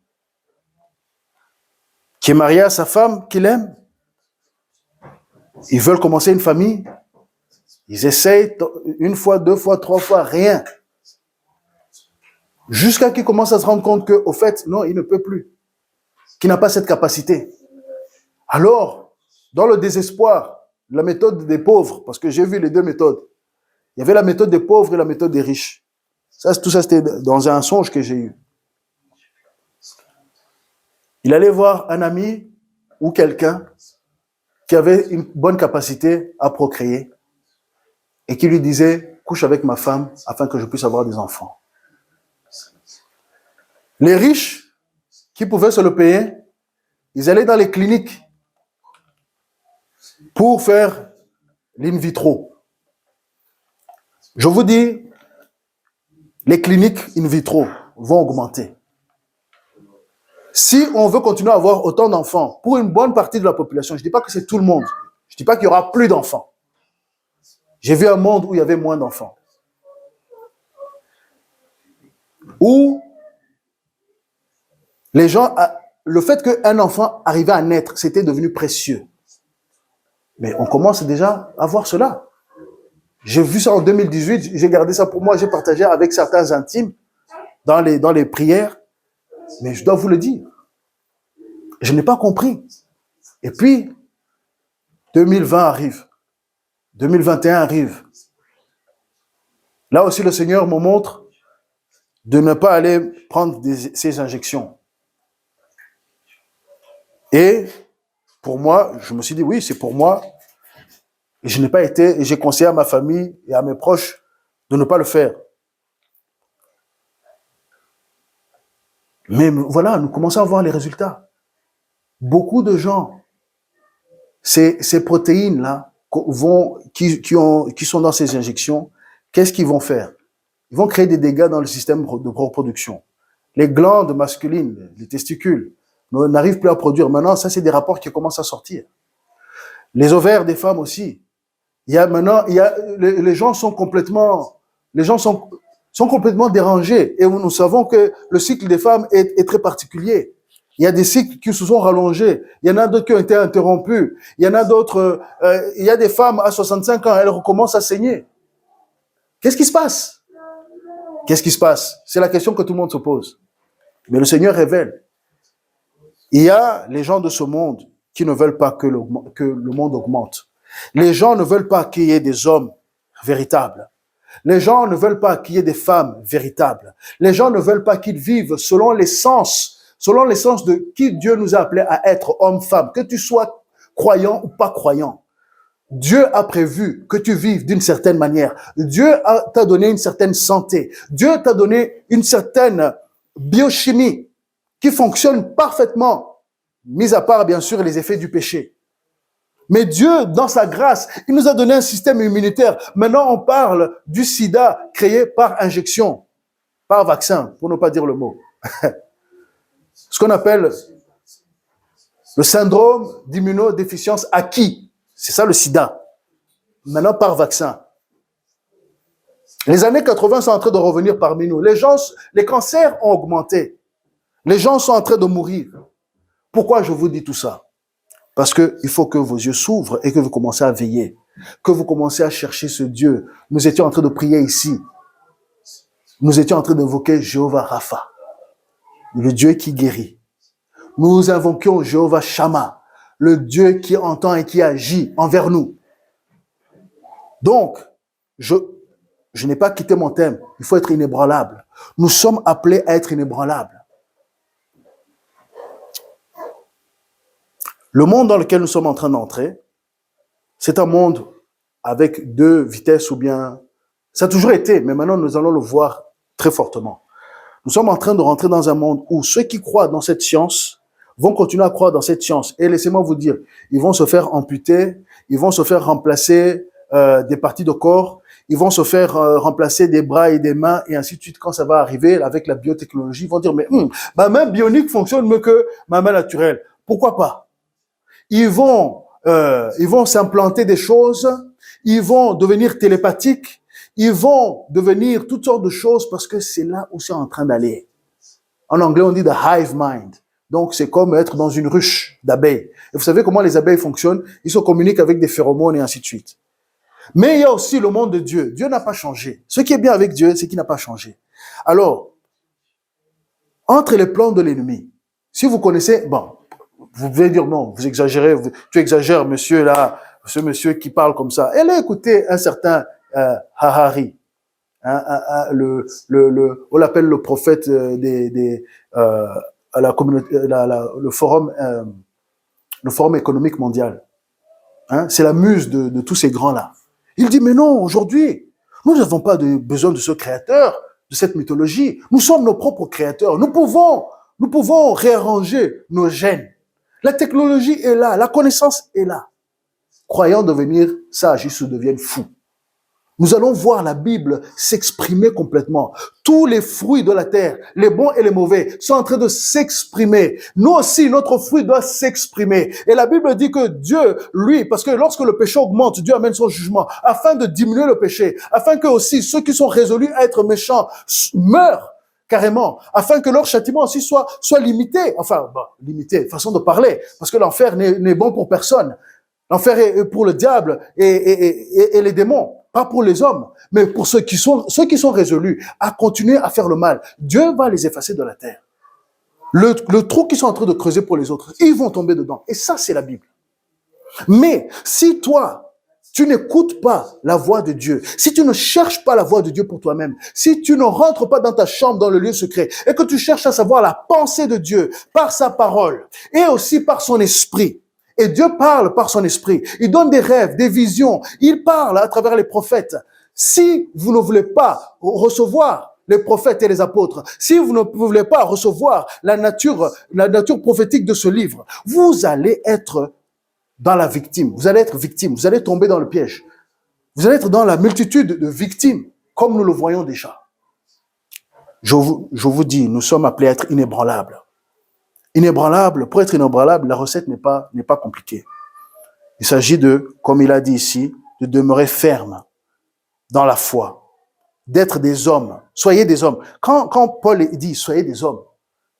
qui est marié à sa femme, qu'il aime, ils veulent commencer une famille, ils essayent 1 fois, 2 fois, 3 fois, rien. Jusqu'à qu'ils commencent à se rendre compte qu'au fait, non, il ne peut plus. Qu'il n'a pas cette capacité. Alors, dans le désespoir, la méthode des pauvres, parce que j'ai vu les 2 méthodes. Il y avait la méthode des pauvres et la méthode des riches. Tout ça, c'était dans un songe que j'ai eu. Il allait voir un ami ou quelqu'un qui avait une bonne capacité à procréer et qui lui disait « couche avec ma femme afin que je puisse avoir des enfants ». Les riches qui pouvaient se le payer, ils allaient dans les cliniques pour faire l'in vitro. Je vous dis, les cliniques in vitro vont augmenter. Si on veut continuer à avoir autant d'enfants, pour une bonne partie de la population, je ne dis pas que c'est tout le monde, je ne dis pas qu'il y aura plus d'enfants. J'ai vu un monde où il y avait moins d'enfants. Où les gens, le fait qu'un enfant arrivait à naître, c'était devenu précieux. Mais on commence déjà à voir cela. J'ai vu ça en 2018, j'ai gardé ça pour moi, j'ai partagé avec certains intimes dans les prières. Mais je dois vous le dire, je n'ai pas compris. Et puis, 2020 arrive. 2021 arrive. Là aussi, le Seigneur me montre de ne pas aller prendre ces injections. Et pour moi, je me suis dit, oui, c'est pour moi. Et je n'ai pas été, et j'ai conseillé à ma famille et à mes proches de ne pas le faire. Mais voilà, nous commençons à voir les résultats. Beaucoup de gens, ces protéines-là qui sont dans ces injections, qu'est-ce qu'ils vont faire? Ils vont créer des dégâts dans le système de reproduction. Les glandes masculines, les testicules, n'arrivent plus à produire. Maintenant, ça, c'est des rapports qui commencent à sortir. Les ovaires des femmes aussi. Les gens sont complètement dérangés. Et nous savons que le cycle des femmes est très particulier. Il y a des cycles qui se sont rallongés. Il y en a d'autres qui ont été interrompus. Il y en a d'autres, il y a des femmes à 65 ans, elles recommencent à saigner. Qu'est-ce qui se passe? Qu'est-ce qui se passe? C'est la question que tout le monde se pose. Mais le Seigneur révèle. Il y a les gens de ce monde qui ne veulent pas que le monde augmente. Les gens ne veulent pas qu'il y ait des hommes véritables. Les gens ne veulent pas qu'il y ait des femmes véritables. Les gens ne veulent pas qu'ils vivent selon l'essence de qui Dieu nous a appelés à être, homme-femme. Que tu sois croyant ou pas croyant. Dieu a prévu que tu vives d'une certaine manière. Dieu t'a donné une certaine santé. Dieu t'a donné une certaine biochimie qui fonctionne parfaitement, mis à part bien sûr les effets du péché. Mais Dieu, dans sa grâce, il nous a donné un système immunitaire. Maintenant, on parle du sida créé par injection, par vaccin, pour ne pas dire le mot. Ce qu'on appelle le syndrome d'immunodéficience acquis. C'est ça le sida. Maintenant, par vaccin. Les années 80 sont en train de revenir parmi nous. Les cancers ont augmenté. Les gens sont en train de mourir. Pourquoi je vous dis tout ça? Parce qu'il faut que vos yeux s'ouvrent et que vous commencez à veiller. Que vous commencez à chercher ce Dieu. Nous étions en train de prier ici. Nous étions en train d'invoquer Jéhovah Rapha, le Dieu qui guérit. Nous invoquions Jéhovah Shammah, le Dieu qui entend et qui agit envers nous. Donc, je n'ai pas quitté mon thème. Il faut être inébranlable. Nous sommes appelés à être inébranlables. Le monde dans lequel nous sommes en train d'entrer, c'est un monde avec deux vitesses ou bien... Ça a toujours été, mais maintenant nous allons le voir très fortement. Nous sommes en train de rentrer dans un monde où ceux qui croient dans cette science vont continuer à croire dans cette science. Et laissez-moi vous dire, ils vont se faire amputer, ils vont se faire remplacer des parties de corps, ils vont se faire remplacer des bras et des mains, et ainsi de suite. Quand ça va arriver avec la biotechnologie, ils vont dire, mais ma main bionique fonctionne mieux que ma main naturelle. Pourquoi pas? Ils vont s'implanter des choses, ils vont devenir télépathiques, ils vont devenir toutes sortes de choses parce que c'est là où c'est en train d'aller. En anglais, on dit the hive mind. Donc, c'est comme être dans une ruche d'abeilles. Et vous savez comment les abeilles fonctionnent? Ils se communiquent avec des phéromones et ainsi de suite. Mais il y a aussi le monde de Dieu. Dieu n'a pas changé. Ce qui est bien avec Dieu, c'est qu'il n'a pas changé. Alors, entre les plans de l'ennemi, si vous connaissez, bon, vous pouvez dire non, vous exagérez, tu exagères, monsieur là, ce monsieur qui parle comme ça. Elle a écouté un certain Harari, on l'appelle le prophète à la communauté, le forum économique mondial. C'est la muse de tous ces grands-là. Il dit, mais non, aujourd'hui, nous n'avons pas besoin de ce créateur, de cette mythologie. Nous sommes nos propres créateurs. Nous pouvons réarranger nos gènes. La technologie est là, la connaissance est là. Croyant devenir sages, ils se deviennent fous. Nous allons voir la Bible s'exprimer complètement. Tous les fruits de la terre, les bons et les mauvais, sont en train de s'exprimer. Nous aussi, notre fruit doit s'exprimer. Et la Bible dit que Dieu, lui, parce que lorsque le péché augmente, Dieu amène son jugement, afin de diminuer le péché, afin que aussi ceux qui sont résolus à être méchants meurent carrément, afin que leur châtiment aussi soit limité. Enfin, limité, façon de parler, parce que l'enfer n'est bon pour personne. L'enfer est pour le diable et les démons, pas pour les hommes, mais pour ceux qui sont résolus à continuer à faire le mal. Dieu va les effacer de la terre. Le trou qu'ils sont en train de creuser pour les autres, ils vont tomber dedans. Et ça, c'est la Bible. Mais si toi, tu n'écoutes pas la voix de Dieu, si tu ne cherches pas la voix de Dieu pour toi-même, si tu ne rentres pas dans ta chambre, dans le lieu secret, et que tu cherches à savoir la pensée de Dieu par sa parole et aussi par son esprit, et Dieu parle par son esprit, il donne des rêves, des visions, il parle à travers les prophètes. Si vous ne voulez pas recevoir les prophètes et les apôtres, si vous ne voulez pas recevoir la nature prophétique de ce livre, vous allez être dans la victime. Vous allez être victime. Vous allez tomber dans le piège. Vous allez être dans la multitude de victimes, comme nous le voyons déjà. Je vous dis, nous sommes appelés à être inébranlables. Inébranlable, pour être inébranlable, la recette n'est pas compliquée. Il s'agit de, comme il a dit ici, de demeurer ferme dans la foi, d'être des hommes. Soyez des hommes. Quand Paul dit soyez des hommes,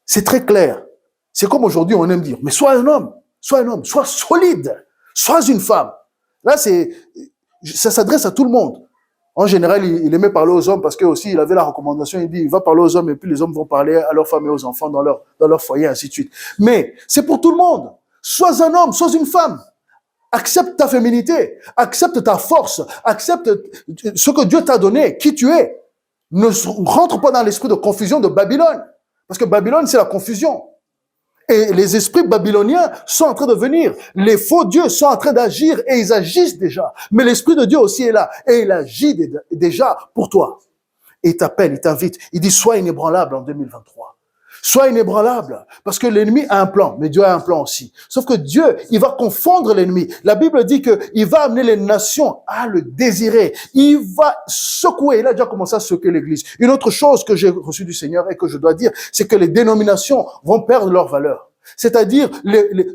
c'est très clair. C'est comme aujourd'hui on aime dire, mais sois un homme, sois solide, sois une femme. Là, ça s'adresse à tout le monde. En général, il aimait parler aux hommes parce que aussi il avait la recommandation, il dit, il va parler aux hommes et puis les hommes vont parler à leurs femmes et aux enfants dans leur foyer, ainsi de suite. Mais c'est pour tout le monde. Sois un homme, sois une femme. Accepte ta féminité, accepte ta force, accepte ce que Dieu t'a donné, qui tu es. Ne rentre pas dans l'esprit de confusion de Babylone. Parce que Babylone, c'est la confusion. Et les esprits babyloniens sont en train de venir. Les faux dieux sont en train d'agir et ils agissent déjà. Mais l'esprit de Dieu aussi est là et il agit déjà pour toi. Et il t'appelle, il t'invite. Il dit, sois inébranlable en 2023. Sois inébranlable, parce que l'ennemi a un plan, mais Dieu a un plan aussi. Sauf que Dieu, il va confondre l'ennemi. La Bible dit qu'il va amener les nations à le désirer. Il va secouer, il a déjà commencé à secouer l'Église. Une autre chose que j'ai reçue du Seigneur et que je dois dire, c'est que les dénominations vont perdre leur valeur. C'est-à-dire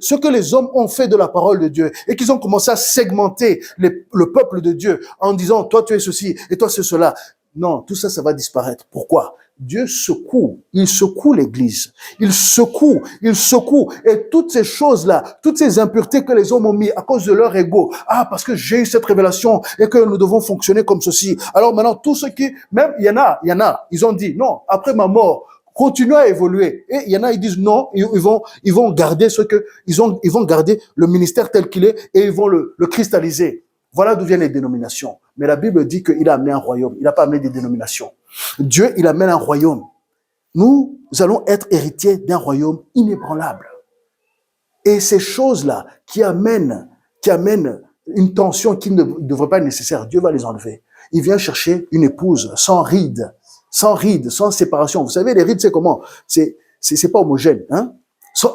ce que les hommes ont fait de la parole de Dieu et qu'ils ont commencé à segmenter le peuple de Dieu en disant, toi tu es ceci et toi c'est cela. Non, tout ça, ça va disparaître. Pourquoi? Dieu il secoue l'Église, il secoue, et toutes ces choses-là, toutes ces impuretés que les hommes ont mis à cause de leur ego, parce que j'ai eu cette révélation et que nous devons fonctionner comme ceci. Alors maintenant, tout ce qui, même il y en a, ils ont dit non, après ma mort, continuez à évoluer. Et il y en a, ils disent non, ils vont garder ils vont garder le ministère tel qu'il est et ils vont le cristalliser. Voilà d'où viennent les dénominations. Mais la Bible dit qu'il a amené un royaume. Il n'a pas amené des dénominations. Dieu, il amène un royaume. Nous allons être héritiers d'un royaume inébranlable. Et ces choses-là qui amènent une tension qui ne devrait pas être nécessaire, Dieu va les enlever. Il vient chercher une épouse sans rides, sans séparation. Vous savez, les rides, c'est comment? C'est pas homogène, hein?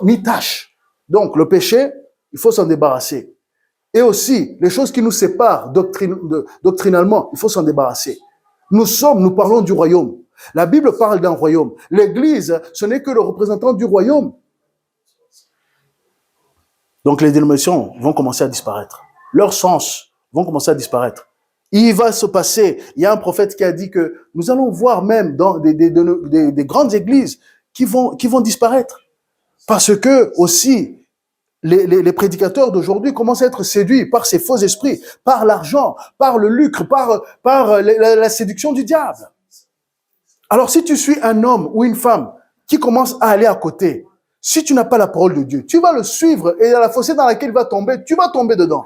Ni tache. Donc, le péché, il faut s'en débarrasser. Et aussi, les choses qui nous séparent doctrinalement, il faut s'en débarrasser. Nous parlons du royaume. La Bible parle d'un royaume. L'Église, ce n'est que le représentant du royaume. Donc les dénominations vont commencer à disparaître. Leurs sens vont commencer à disparaître. Il va se passer, il y a un prophète qui a dit que nous allons voir même dans des grandes églises qui vont disparaître. Parce que aussi, les prédicateurs d'aujourd'hui commencent à être séduits par ces faux esprits, par l'argent, par le lucre, par la séduction du diable. Alors si tu suis un homme ou une femme qui commence à aller à côté, si tu n'as pas la parole de Dieu, tu vas le suivre et à la fossée dans laquelle il va tomber, tu vas tomber dedans.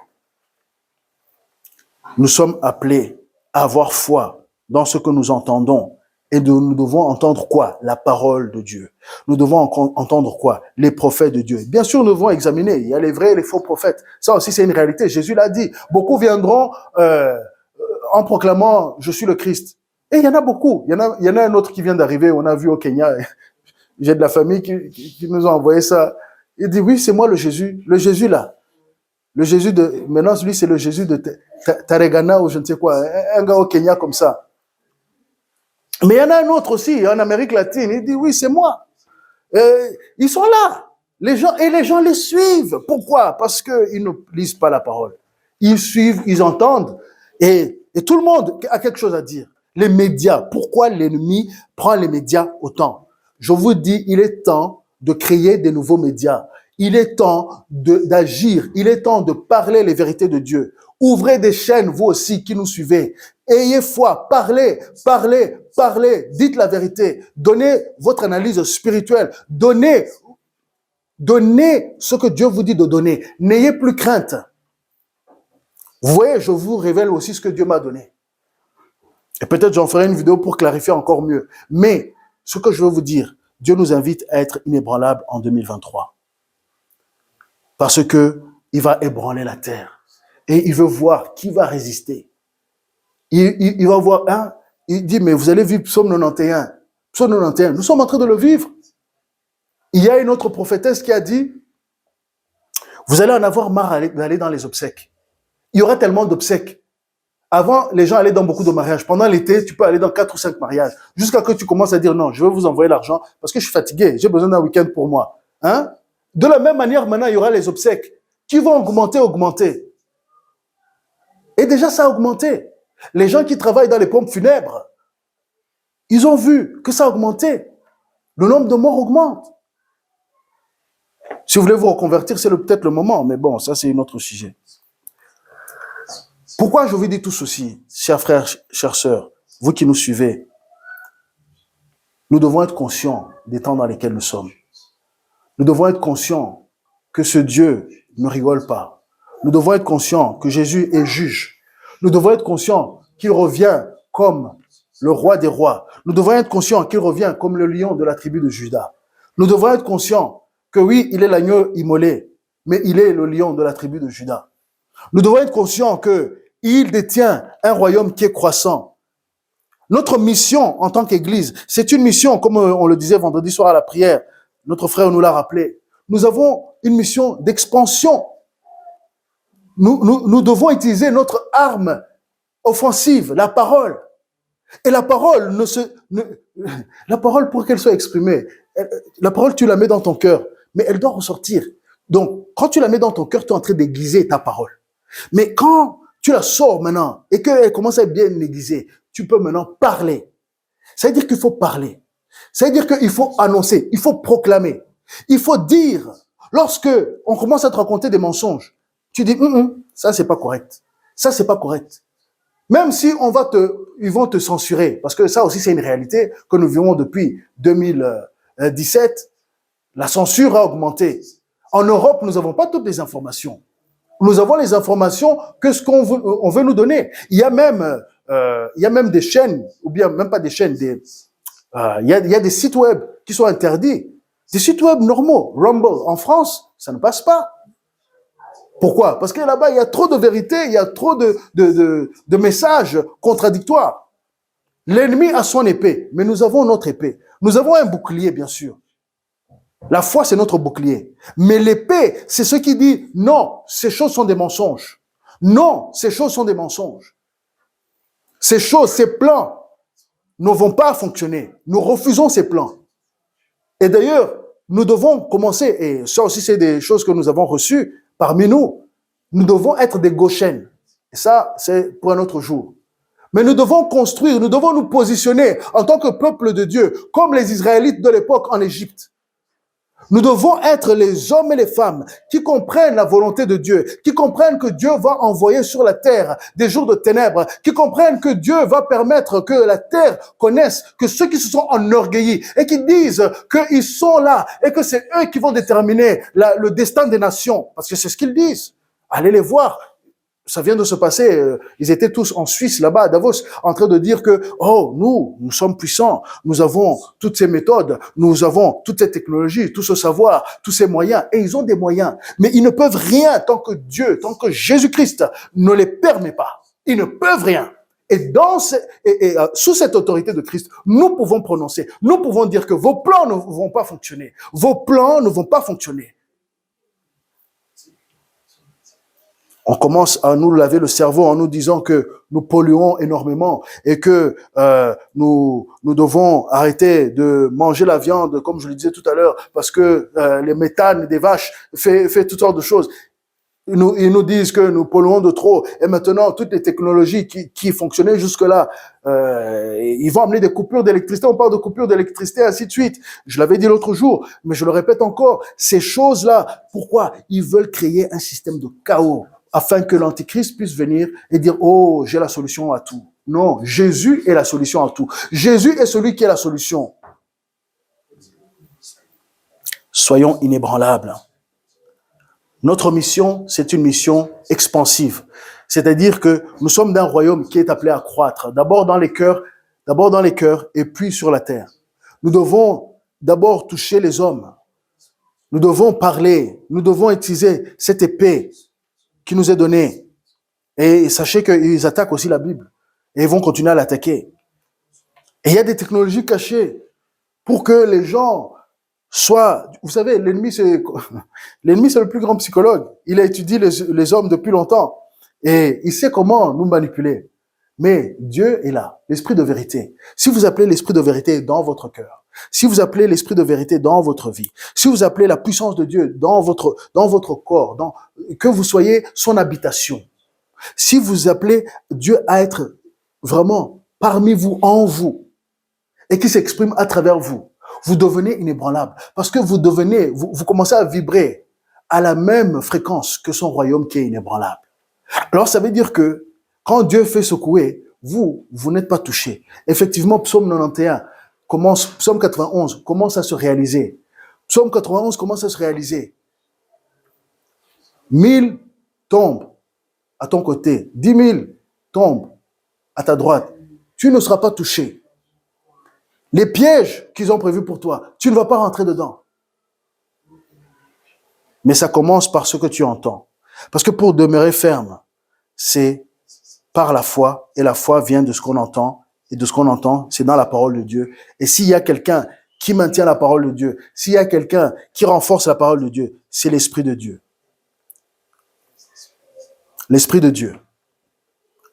Nous sommes appelés à avoir foi dans ce que nous entendons. Et nous devons entendre quoi? La parole de Dieu. Nous devons entendre quoi? Les prophètes de Dieu. Bien sûr, nous devons examiner. Il y a les vrais et les faux prophètes. Ça aussi, c'est une réalité. Jésus l'a dit. Beaucoup viendront en proclamant « Je suis le Christ ». Et il y en a beaucoup. Il y en a un autre qui vient d'arriver. On a vu au Kenya. J'ai de la famille qui nous a envoyé ça. Il dit « Oui, c'est moi le Jésus. Le Jésus là. Le Jésus de... Maintenant, lui, c'est le Jésus de Taregana ou je ne sais quoi. Un gars au Kenya comme ça. » Mais il y en a un autre aussi, en Amérique latine, il dit, oui, c'est moi. Ils sont là. Les gens les suivent. Pourquoi? Parce qu'ils ne lisent pas la parole. Ils suivent, ils entendent. Et tout le monde a quelque chose à dire. Les médias, pourquoi l'ennemi prend les médias autant? Je vous dis, il est temps de créer des nouveaux médias. Il est temps d'agir. Il est temps de parler les vérités de Dieu. Ouvrez des chaînes, vous aussi, qui nous suivez. Ayez foi, parlez, dites la vérité. Donnez votre analyse spirituelle. Donnez ce que Dieu vous dit de donner. N'ayez plus crainte. Vous voyez, je vous révèle aussi ce que Dieu m'a donné. Et peut-être j'en ferai une vidéo pour clarifier encore mieux. Mais ce que je veux vous dire, Dieu nous invite à être inébranlables en 2023. Parce que il va ébranler la terre. Et il veut voir qui va résister. Il va voir un, il dit, mais vous allez vivre Psaume 91. Psaume 91, nous sommes en train de le vivre. Il y a une autre prophétesse qui a dit, vous allez en avoir marre d'aller dans les obsèques. Il y aura tellement d'obsèques. Avant, les gens allaient dans beaucoup de mariages. Pendant l'été, tu peux aller dans 4 ou 5 mariages. Jusqu'à que tu commences à dire, non, je vais vous envoyer l'argent parce que je suis fatigué. J'ai besoin d'un week-end pour moi. Hein? De la même manière, maintenant, il y aura les obsèques qui vont augmenter. Et déjà, ça a augmenté. Les gens qui travaillent dans les pompes funèbres, ils ont vu que ça a augmenté. Le nombre de morts augmente. Si vous voulez vous reconvertir, c'est peut-être le moment. Mais bon, ça, c'est un autre sujet. Pourquoi je vous dis tout ceci, chers frères, chères sœurs, vous qui nous suivez? Nous devons être conscients des temps dans lesquels nous sommes. Nous devons être conscients que ce Dieu ne rigole pas. Nous devons être conscients que Jésus est juge. Nous devons être conscients qu'il revient comme le roi des rois. Nous devons être conscients qu'il revient comme le lion de la tribu de Juda. Nous devons être conscients que oui, il est l'agneau immolé, mais il est le lion de la tribu de Juda. Nous devons être conscients qu'il détient un royaume qui est croissant. Notre mission en tant qu'Église, c'est une mission, comme on le disait vendredi soir à la prière, notre frère nous l'a rappelé. Nous avons une mission d'expansion. Nous devons utiliser notre arme offensive, la parole. Et la parole, la parole pour qu'elle soit exprimée, la parole tu la mets dans ton cœur, mais elle doit ressortir. Donc, quand tu la mets dans ton cœur, tu es en train d'aiguiser ta parole. Mais quand tu la sors maintenant et qu'elle commence à être bien aiguisée, tu peux maintenant parler. Ça veut dire qu'il faut parler. Ça veut dire qu'il faut annoncer, il faut proclamer. Il faut dire, lorsque on commence à te raconter des mensonges, tu dis, ça c'est pas correct. Ça c'est pas correct. Même si ils vont te censurer, parce que ça aussi c'est une réalité que nous vivons depuis 2017, la censure a augmenté. En Europe, nous n'avons pas toutes les informations. Nous avons les informations que ce qu'on veut nous donner. Il y a même des chaînes, ou bien même pas des chaînes, il y a des sites web qui sont interdits. Des sites web normaux. Rumble, en France, ça ne passe pas. Pourquoi? Parce que là-bas, il y a trop de vérité, il y a trop de messages contradictoires. L'ennemi a son épée, mais nous avons notre épée. Nous avons un bouclier, bien sûr. La foi, c'est notre bouclier. Mais l'épée, c'est ce qui dit, non, ces choses sont des mensonges. Non, ces choses sont des mensonges. Ces choses, ces plans ne vont pas fonctionner. Nous refusons ces plans. Et d'ailleurs, nous devons commencer, et ça aussi c'est des choses que nous avons reçues parmi nous, nous devons être des Goshen. Et ça, c'est pour un autre jour. Mais nous devons construire, nous devons nous positionner en tant que peuple de Dieu, comme les Israélites de l'époque en Égypte. Nous devons être les hommes et les femmes qui comprennent la volonté de Dieu, qui comprennent que Dieu va envoyer sur la terre des jours de ténèbres, qui comprennent que Dieu va permettre que la terre connaisse que ceux qui se sont enorgueillis et qui disent qu'ils sont là et que c'est eux qui vont déterminer le destin des nations, parce que c'est ce qu'ils disent. Allez les voir. Ça vient de se passer, ils étaient tous en Suisse, là-bas, à Davos, en train de dire que, oh, nous sommes puissants, nous avons toutes ces méthodes, nous avons toutes ces technologies, tout ce savoir, tous ces moyens, et ils ont des moyens. Mais ils ne peuvent rien tant que Dieu, tant que Jésus-Christ ne les permet pas. Ils ne peuvent rien. Et sous cette autorité de Christ, nous pouvons prononcer, nous pouvons dire que vos plans ne vont pas fonctionner. Vos plans ne vont pas fonctionner. On commence à nous laver le cerveau en nous disant que nous polluons énormément et que nous devons arrêter de manger la viande, comme je le disais tout à l'heure, parce que les méthanes des vaches fait toutes sortes de choses. Ils nous disent que nous polluons de trop. Et maintenant, toutes les technologies qui fonctionnaient jusque-là, ils vont amener des coupures d'électricité. On parle de coupures d'électricité, ainsi de suite. Je l'avais dit l'autre jour, mais je le répète encore. Ces choses-là, pourquoi? Ils veulent créer un système de chaos afin que l'Antichrist puisse venir et dire « Oh, j'ai la solution à tout ». Non, Jésus est la solution à tout. Jésus est celui qui est la solution. Soyons inébranlables. Notre mission, c'est une mission expansive. C'est-à-dire que nous sommes d'un royaume qui est appelé à croître. D'abord dans les cœurs et puis sur la terre. Nous devons d'abord toucher les hommes. Nous devons parler. Nous devons utiliser cette épée qui nous est donnée. Et sachez qu'ils attaquent aussi la Bible. Et ils vont continuer à l'attaquer. Et il y a des technologies cachées pour que les gens soient... Vous savez, l'ennemi, c'est le plus grand psychologue. Il a étudié les hommes depuis longtemps. Et il sait comment nous manipuler. Mais Dieu est là, l'esprit de vérité. Si vous appelez l'esprit de vérité dans votre cœur, si vous appelez l'esprit de vérité dans votre vie, si vous appelez la puissance de Dieu dans votre corps, que vous soyez son habitation, si vous appelez Dieu à être vraiment parmi vous, en vous, et qui s'exprime à travers vous, vous devenez inébranlable. Parce que vous commencez à vibrer à la même fréquence que son royaume qui est inébranlable. Alors ça veut dire que quand Dieu fait secouer, vous n'êtes pas touché. Effectivement, Psaume 91 commence à se réaliser. Psaume 91 commence à se réaliser. 1000 tombent à ton côté, 10 000 tombent à ta droite. Tu ne seras pas touché. Les pièges qu'ils ont prévus pour toi, tu ne vas pas rentrer dedans. Mais ça commence par ce que tu entends. Parce que pour demeurer ferme, c'est par la foi, et la foi vient de ce qu'on entend, et de ce qu'on entend, c'est dans la parole de Dieu. Et s'il y a quelqu'un qui maintient la parole de Dieu, s'il y a quelqu'un qui renforce la parole de Dieu, c'est l'Esprit de Dieu. L'Esprit de Dieu.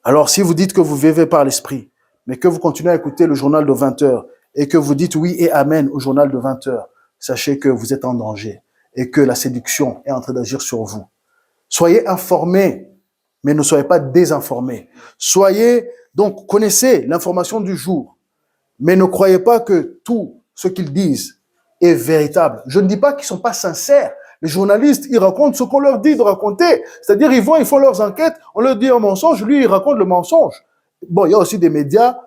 Alors, si vous dites que vous vivez par l'Esprit, mais que vous continuez à écouter le journal de 20 heures, et que vous dites oui et amen au journal de 20 heures, sachez que vous êtes en danger, et que la séduction est en train d'agir sur vous. Soyez informés, mais ne soyez pas désinformés. Donc, connaissez l'information du jour, mais ne croyez pas que tout ce qu'ils disent est véritable. Je ne dis pas qu'ils ne sont pas sincères. Les journalistes, ils racontent ce qu'on leur dit de raconter. C'est-à-dire, ils font leurs enquêtes, on leur dit un mensonge, lui, il raconte le mensonge. Bon, il y a aussi des médias,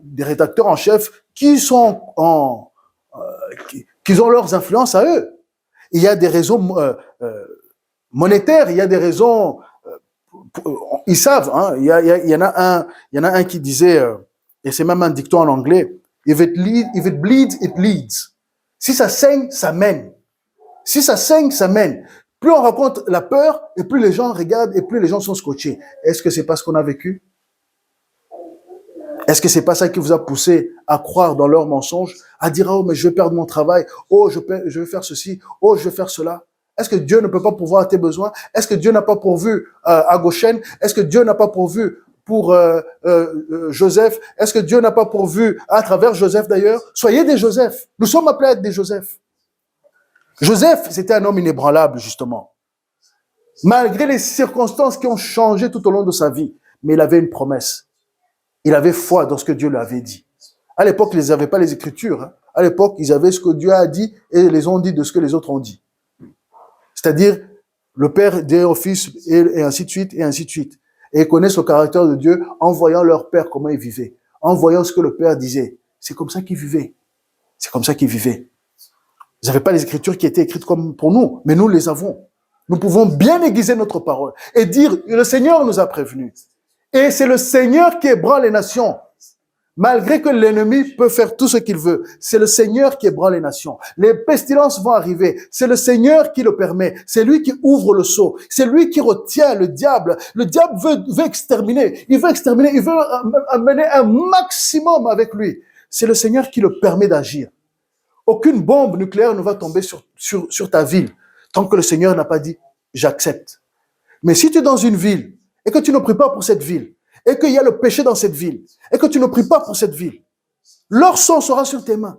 des rédacteurs en chef qui ont leurs influences à eux. Il y a des raisons monétaires, il y a des raisons... ils savent, il y en a un qui disait, et c'est même un dicton en anglais, if it bleeds, it leads. Si ça saigne, ça mène. Si ça saigne, ça mène. Plus on raconte la peur, et plus les gens regardent, et plus les gens sont scotchés. Est-ce que c'est pas ce qu'on a vécu? Est-ce que c'est pas ça qui vous a poussé à croire dans leurs mensonges, à dire, oh, mais je vais perdre mon travail, oh, je vais faire ceci, oh, je vais faire cela? Est-ce que Dieu ne peut pas pourvoir à tes besoins? Est-ce que Dieu n'a pas pourvu à Goshen? Est-ce que Dieu n'a pas pourvu pour Joseph? Est-ce que Dieu n'a pas pourvu à travers Joseph d'ailleurs? Soyez des Joseph. Nous sommes appelés à être des Joseph. Joseph, c'était un homme inébranlable, justement. Malgré les circonstances qui ont changé tout au long de sa vie, mais il avait une promesse. Il avait foi dans ce que Dieu lui avait dit. À l'époque, ils n'avaient pas les Écritures. À l'époque, ils avaient ce que Dieu a dit et les ont dit de ce que les autres ont dit. C'est-à-dire, le Père dit au Fils et ainsi de suite, et ainsi de suite. Et ils connaissent le caractère de Dieu en voyant leur Père, comment il vivait, en voyant ce que le Père disait. C'est comme ça qu'ils vivaient. C'est comme ça qu'ils vivaient. Vous n'avez pas les Écritures qui étaient écrites comme pour nous, mais nous les avons. Nous pouvons bien aiguiser notre parole et dire, le Seigneur nous a prévenus. Et c'est le Seigneur qui ébranle les nations. Malgré que l'ennemi peut faire tout ce qu'il veut, c'est le Seigneur qui ébranle les nations. Les pestilences vont arriver, c'est le Seigneur qui le permet. C'est lui qui ouvre le sceau, c'est lui qui retient le diable. Le diable veut exterminer, il veut amener un maximum avec lui. C'est le Seigneur qui le permet d'agir. Aucune bombe nucléaire ne va tomber sur ta ville tant que le Seigneur n'a pas dit « j'accepte ». Mais si tu es dans une ville et que tu ne pries pas pour cette ville, et qu'il y a le péché dans cette ville, et que tu ne pries pas pour cette ville, leur sang sera sur tes mains.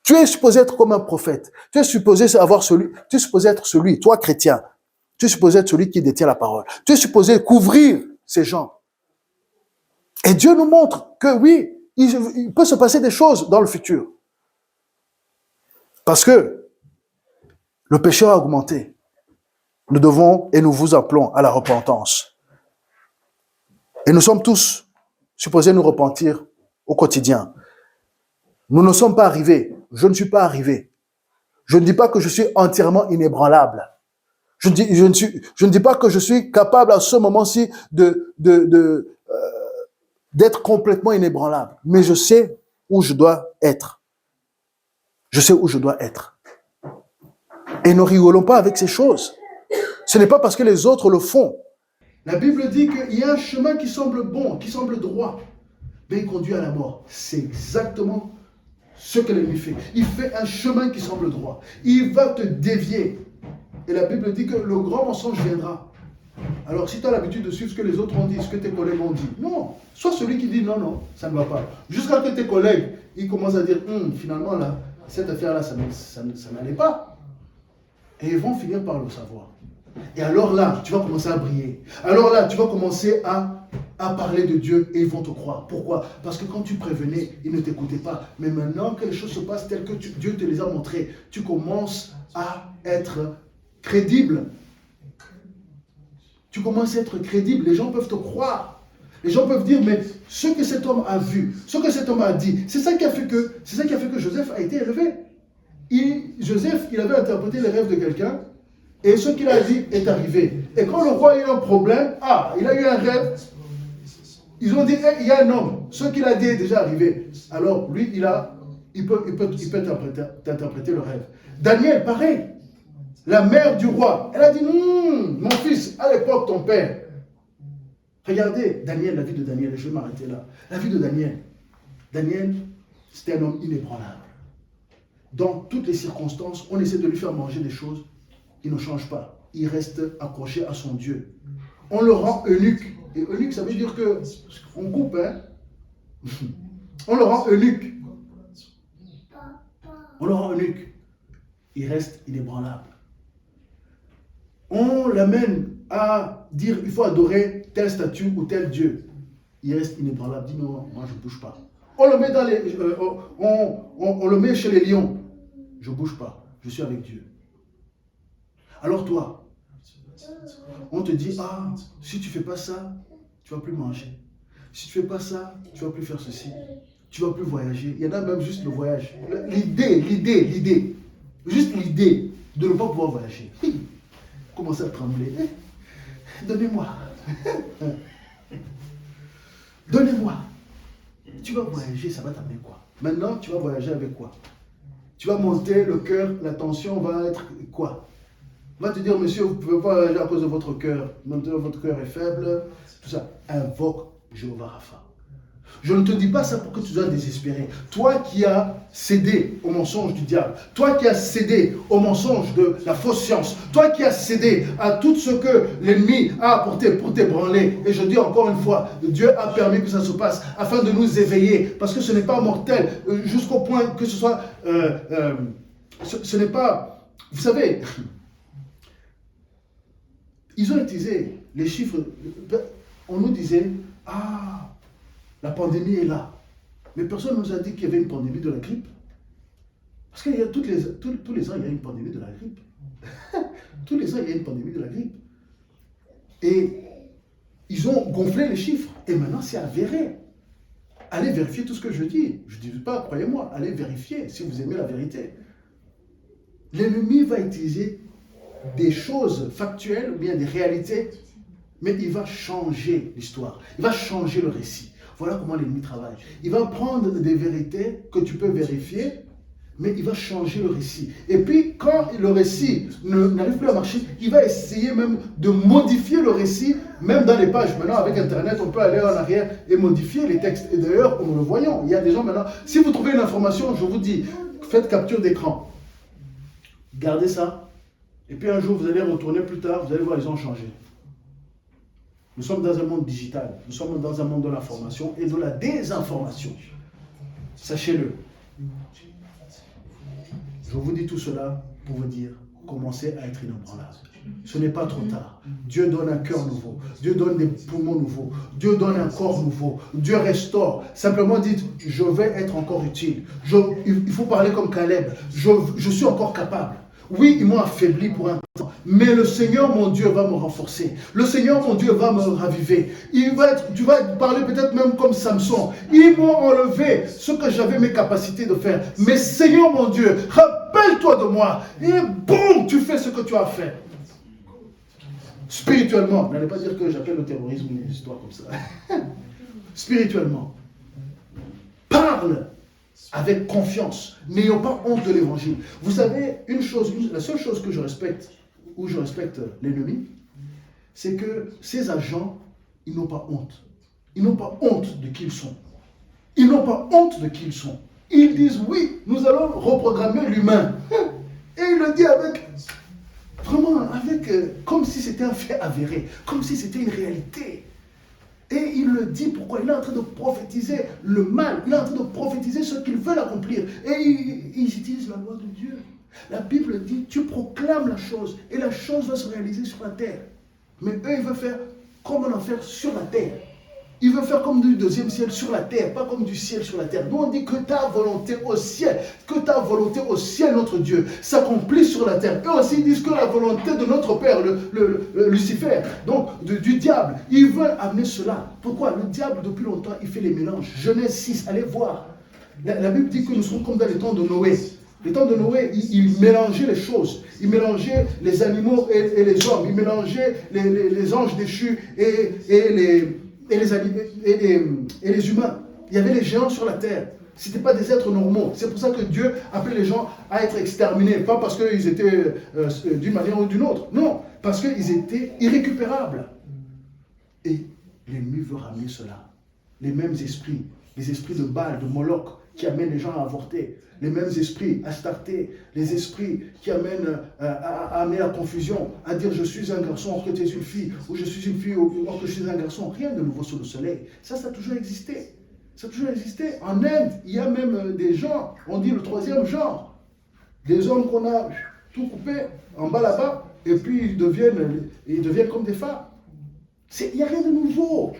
Tu es supposé être comme un prophète. Tu es supposé être celui, toi chrétien, tu es supposé être celui qui détient la parole. Tu es supposé couvrir ces gens. Et Dieu nous montre que oui, il peut se passer des choses dans le futur. Parce que le péché a augmenté. Nous devons et nous vous appelons à la repentance. Et nous sommes tous supposés nous repentir au quotidien. Nous ne sommes pas arrivés. Je ne suis pas arrivé. Je ne dis pas que je suis entièrement inébranlable. Je ne dis pas que je suis capable à ce moment-ci d'être complètement inébranlable, mais je sais où je dois être. Je sais où je dois être. Et ne rigolons pas avec ces choses. Ce n'est pas parce que les autres le font. La Bible dit qu'il y a un chemin qui semble bon, qui semble droit, mais il conduit à la mort. C'est exactement ce que l'ennemi fait. Il fait un chemin qui semble droit. Il va te dévier. Et la Bible dit que le grand mensonge viendra. Alors si tu as l'habitude de suivre ce que les autres ont dit, ce que tes collègues ont dit, non. Sois celui qui dit non, non, ça ne va pas. Jusqu'à ce que tes collègues, ils commencent à dire, finalement, là, cette affaire-là, ça n'allait pas. Et ils vont finir par le savoir. Et alors là, tu vas commencer à briller. Alors là, tu vas commencer à parler de Dieu et ils vont te croire. Pourquoi? Parce que quand tu prévenais, ils ne t'écoutaient pas. Mais maintenant que les choses se passent telles que Dieu te les a montrées, tu commences à être crédible. Tu commences à être crédible. Les gens peuvent te croire. Les gens peuvent dire, mais ce que cet homme a vu, ce que cet homme a dit, c'est ça qui a fait que Joseph a été élevé. Joseph, il avait interprété les rêves de quelqu'un. Et ce qu'il a dit est arrivé. Et quand le roi a eu un problème, il a eu un rêve, ils ont dit, il y a un homme, ce qu'il a dit est déjà arrivé. Alors, lui, il peut t'interpréter le rêve. Daniel, pareil. La mère du roi, elle a dit, mon fils, à l'époque, ton père. Regardez, Daniel, la vie de Daniel, je vais m'arrêter là. La vie de Daniel. Daniel, c'était un homme inébranlable. Dans toutes les circonstances, on essaie de lui faire manger des choses. Il ne change pas. Il reste accroché à son Dieu. On le rend eunuque. Et eunuque, ça veut dire que on coupe, hein. On le rend eunuque. On le rend eunuque. Il reste inébranlable. On l'amène à dire il faut adorer telle statue ou tel Dieu. Il reste inébranlable. Il dit non, moi je ne bouge pas. On le met dans les, on le met chez les lions. Je ne bouge pas. Je suis avec Dieu. Alors toi, on te dit, si tu ne fais pas ça, tu ne vas plus manger. Si tu ne fais pas ça, tu ne vas plus faire ceci. Tu ne vas plus voyager. Il y en a même juste le voyage. L'idée. Juste l'idée de ne pas pouvoir voyager. Commence à trembler. Donnez-moi. Donnez-moi. Tu vas voyager, ça va t'amener quoi? Maintenant, tu vas voyager avec quoi? Tu vas monter le cœur, la tension va être quoi? On va te dire, monsieur, vous ne pouvez pas voyager à cause de votre cœur. Maintenant, votre cœur est faible. Tout ça. Invoque Jéhovah Rapha. Je ne te dis pas ça pour que tu sois désespéré. Toi qui as cédé au mensonge du diable, toi qui as cédé au mensonge de la fausse science, toi qui as cédé à tout ce que l'ennemi a apporté pour t'ébranler, et je dis encore une fois, Dieu a permis que ça se passe afin de nous éveiller, parce que ce n'est pas mortel, jusqu'au point que ce soit... ce n'est pas... Vous savez... Ils ont utilisé les chiffres. On nous disait, la pandémie est là. Mais personne ne nous a dit qu'il y avait une pandémie de la grippe. Parce qu'il y a tous les ans, il y a une pandémie de la grippe. Tous les ans, il y a une pandémie de la grippe. Et ils ont gonflé les chiffres. Et maintenant, c'est avéré. Allez vérifier tout ce que je dis. Je ne dis pas, croyez-moi, allez vérifier si vous aimez la vérité. L'ennemi va utiliser des choses factuelles ou bien des réalités, mais il va changer l'histoire, il va changer le récit. Voilà comment l'ennemi travaille. Il va prendre des vérités que tu peux vérifier, mais il va changer le récit. Et puis, quand le récit n'arrive plus à marcher, il va essayer même de modifier le récit, même dans les pages. Maintenant, avec Internet, on peut aller en arrière et modifier les textes. Et d'ailleurs, nous le voyons, il y a des gens maintenant, si vous trouvez une information, je vous dis, faites capture d'écran. Gardez ça. Et puis un jour, vous allez retourner plus tard, vous allez voir, ils ont changé. Nous sommes dans un monde digital, nous sommes dans un monde de l'information et de la désinformation. Sachez-le. Je vous dis tout cela pour vous dire, commencez à être inébranlable. Ce n'est pas trop tard. Dieu donne un cœur nouveau. Dieu donne des poumons nouveaux. Dieu donne un corps nouveau. Dieu restaure. Simplement dites, je vais être encore utile. Il faut parler comme Caleb. Je suis encore capable. Oui, ils m'ont affaibli pour un temps, mais le Seigneur, mon Dieu, va me renforcer. Le Seigneur, mon Dieu, va me raviver. Tu vas parler peut-être même comme Samson. Ils m'ont enlevé ce que j'avais mes capacités de faire. Mais Seigneur, mon Dieu, rappelle-toi de moi. Et boum, tu fais ce que tu as fait. spirituellement, n'allez pas dire que j'appelle le terrorisme une histoire comme ça. Spirituellement, parle avec confiance, n'ayons pas honte de l'évangile. Vous savez, la seule chose que je respecte, où je respecte l'ennemi, c'est que ces agents, ils n'ont pas honte. Ils n'ont pas honte de qui ils sont. Ils n'ont pas honte de qui ils sont. Ils disent oui, nous allons reprogrammer l'humain. Et il le dit comme si c'était un fait avéré, comme si c'était une réalité. Et il le dit pourquoi? Il est en train de prophétiser le mal, il est en train de prophétiser ce qu'ils veulent accomplir. Et ils utilisent la loi de Dieu. La Bible dit, tu proclames la chose, et la chose va se réaliser sur la terre. Mais eux, ils veulent faire comme un enfer sur la terre. Ils veulent faire comme du deuxième ciel sur la terre, pas comme du ciel sur la terre. Nous, on dit que ta volonté au ciel, notre Dieu, s'accomplit sur la terre. Eux aussi, ils disent que la volonté de notre Père, le Lucifer, donc du diable, ils veulent amener cela. Pourquoi? Le diable, depuis longtemps, il fait les mélanges. Genèse 6, allez voir. La Bible dit que nous sommes comme dans les temps de Noé. Les temps de Noé, il mélangeait les choses. Il mélangeait les animaux et les hommes. Il mélangeait les anges déchus et les humains. Il y avait les géants sur la terre. Ce n'étaient pas des êtres normaux. C'est pour ça que Dieu appelait les gens à être exterminés. Pas parce qu'ils étaient d'une manière ou d'une autre. Non, parce qu'ils étaient irrécupérables. Et l'ennemi veut ramener cela. Les mêmes esprits. Les esprits de Baal, de Moloch, qui amènent les gens à avorter. Les mêmes esprits, Astarté, les esprits qui amènent à amener la confusion, à dire je suis un garçon or que tu es une fille, ou je suis une fille or que je suis un garçon. Rien de nouveau sous le soleil. Ça a toujours existé. Ça a toujours existé. En Inde, il y a même des gens, on dit le troisième genre, des hommes qu'on a tout coupé en bas là-bas, et puis ils deviennent comme des femmes. Il n'y a rien de nouveau.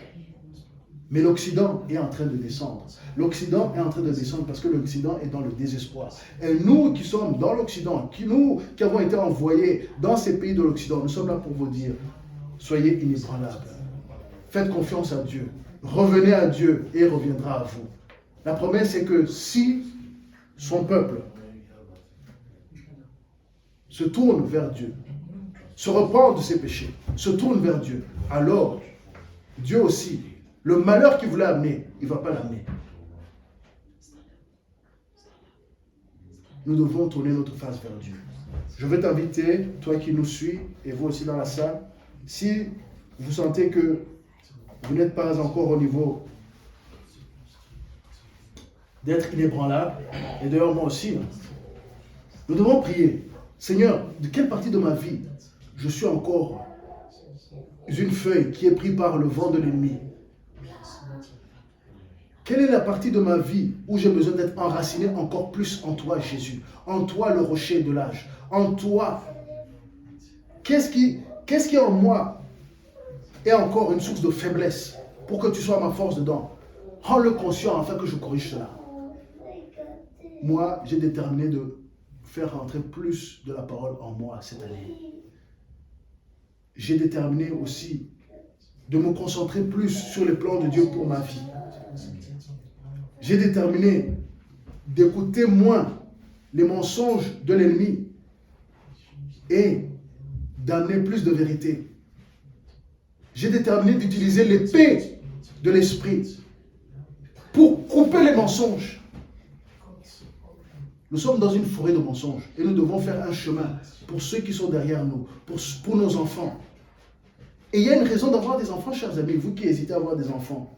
Mais l'Occident est en train de descendre. L'Occident est en train de descendre parce que l'Occident est dans le désespoir. Et nous qui sommes dans l'Occident, qui avons été envoyés dans ces pays de l'Occident, nous sommes là pour vous dire, soyez inébranlables. Faites confiance à Dieu. Revenez à Dieu et il reviendra à vous. La promesse est que si son peuple se tourne vers Dieu, se repent de ses péchés, se tourne vers Dieu, alors Dieu aussi, le malheur qu'il voulait amener, il ne va pas l'amener. Nous devons tourner notre face vers Dieu. Je vais t'inviter, toi qui nous suis, et vous aussi dans la salle, si vous sentez que vous n'êtes pas encore au niveau d'être inébranlable, et d'ailleurs moi aussi, nous devons prier. Seigneur, de quelle partie de ma vie je suis encore une feuille qui est prise par le vent de l'ennemi? Quelle est la partie de ma vie où j'ai besoin d'être enraciné encore plus en toi, Jésus? En toi, le rocher de l'âge. En toi. Qu'est-ce qui en moi est encore une source de faiblesse pour que tu sois ma force dedans? Rends-le conscient afin que je corrige cela. Moi, j'ai déterminé de faire rentrer plus de la parole en moi cette année. J'ai déterminé aussi de me concentrer plus sur les plans de Dieu pour ma vie. J'ai déterminé d'écouter moins les mensonges de l'ennemi et d'amener plus de vérité. J'ai déterminé d'utiliser l'épée de l'esprit pour couper les mensonges. Nous sommes dans une forêt de mensonges et nous devons faire un chemin pour ceux qui sont derrière nous, pour nos enfants. Et il y a une raison d'avoir des enfants, chers amis, vous qui hésitez à avoir des enfants.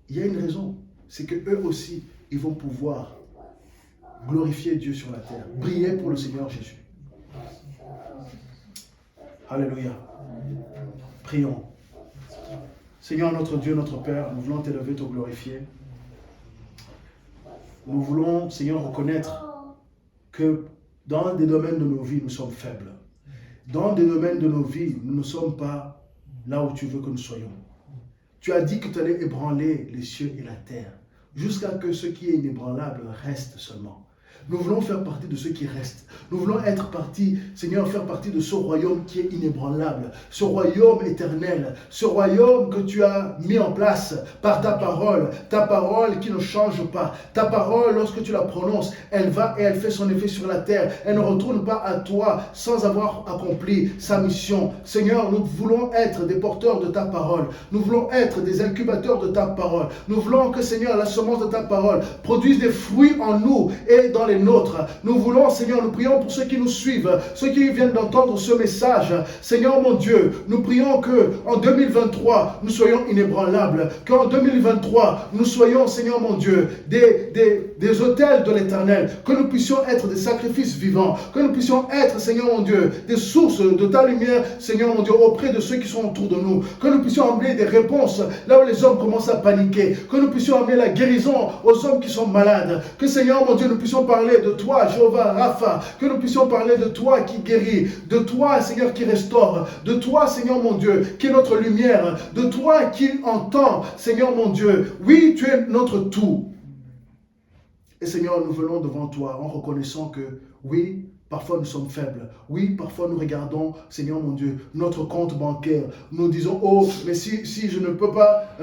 Il y a une raison, c'est qu'eux aussi, ils vont pouvoir glorifier Dieu sur la terre, briller pour le Seigneur Jésus. Alléluia. Prions. Seigneur notre Dieu, notre Père, nous voulons t'élever, te glorifier. Nous voulons, Seigneur, reconnaître que dans des domaines de nos vies, nous sommes faibles. Dans des domaines de nos vies, nous ne sommes pas là où tu veux que nous soyons. Tu as dit que tu allais ébranler les cieux et la terre, jusqu'à ce que ce qui est inébranlable reste seulement. Nous voulons faire partie de ceux qui restent. Nous voulons être partie, Seigneur, faire partie de ce royaume qui est inébranlable, ce royaume éternel, ce royaume que tu as mis en place par ta parole qui ne change pas. Ta parole, lorsque tu la prononces, elle va et elle fait son effet sur la terre. Elle ne retourne pas à toi sans avoir accompli sa mission. Seigneur, nous voulons être des porteurs de ta parole. Nous voulons être des incubateurs de ta parole. Nous voulons que, Seigneur, la semence de ta parole produise des fruits en nous et dans les nôtres. Nous voulons, Seigneur, nous prions pour ceux qui nous suivent, ceux qui viennent d'entendre ce message. Seigneur mon Dieu, nous prions que en 2023, nous soyons inébranlables. Qu'en 2023, nous soyons, Seigneur mon Dieu, des autels de l'Éternel. Que nous puissions être des sacrifices vivants. Que nous puissions être, Seigneur mon Dieu, des sources de ta lumière, Seigneur mon Dieu, auprès de ceux qui sont autour de nous. Que nous puissions amener des réponses là où les hommes commencent à paniquer. Que nous puissions amener la guérison aux hommes qui sont malades. Que, Seigneur mon Dieu, nous puissions parler de toi, Jéhovah Rapha. Que nous puissions parler de toi qui guérit. De toi, Seigneur, qui restaure. De toi, Seigneur mon Dieu, qui est notre lumière. De toi qui entend, Seigneur mon Dieu. Oui, tu es notre tout. Et Seigneur, nous venons devant toi en reconnaissant que, oui, parfois nous sommes faibles. Oui, parfois nous regardons, Seigneur mon Dieu, notre compte bancaire. Nous disons, oh, mais si je ne peux pas,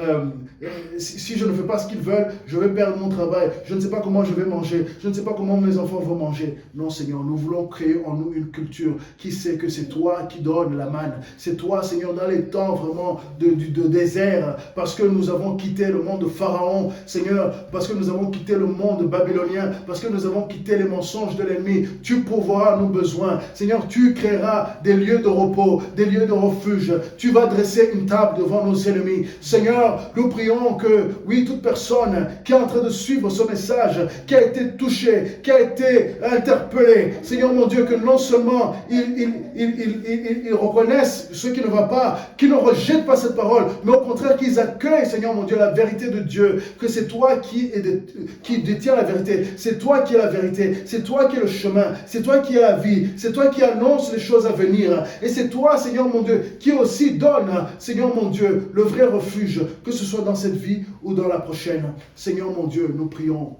si je ne fais pas ce qu'ils veulent, je vais perdre mon travail. Je ne sais pas comment je vais manger. Je ne sais pas comment mes enfants vont manger. Non, Seigneur, nous voulons créer en nous une culture qui sait que c'est toi qui donnes la manne. C'est toi, Seigneur, dans les temps vraiment de désert, parce que nous avons quitté le monde de Pharaon, Seigneur, parce que nous avons quitté le monde babylonien, parce que nous avons quitté les mensonges de l'ennemi. Tu pourvoiras nos besoins. Seigneur, tu créeras des lieux de repos, des lieux de refuge. Tu vas dresser une table devant nos ennemis. Seigneur, nous prions que, oui, toute personne qui est en train de suivre ce message, qui a été touchée, qui a été interpellée, Seigneur mon Dieu, que non seulement ils reconnaissent ce qui ne va pas, qu'ils ne rejettent pas cette parole, mais au contraire qu'ils accueillent, Seigneur mon Dieu, la vérité de Dieu, que c'est toi qui détiens la vérité, c'est toi qui es la vérité, c'est toi qui es le chemin, c'est toi qui es la vie, c'est toi qui annonce les choses à venir, et c'est toi, Seigneur mon Dieu, qui aussi donne, Seigneur mon Dieu, le vrai refuge, que ce soit dans cette vie ou dans la prochaine. Seigneur mon Dieu, nous prions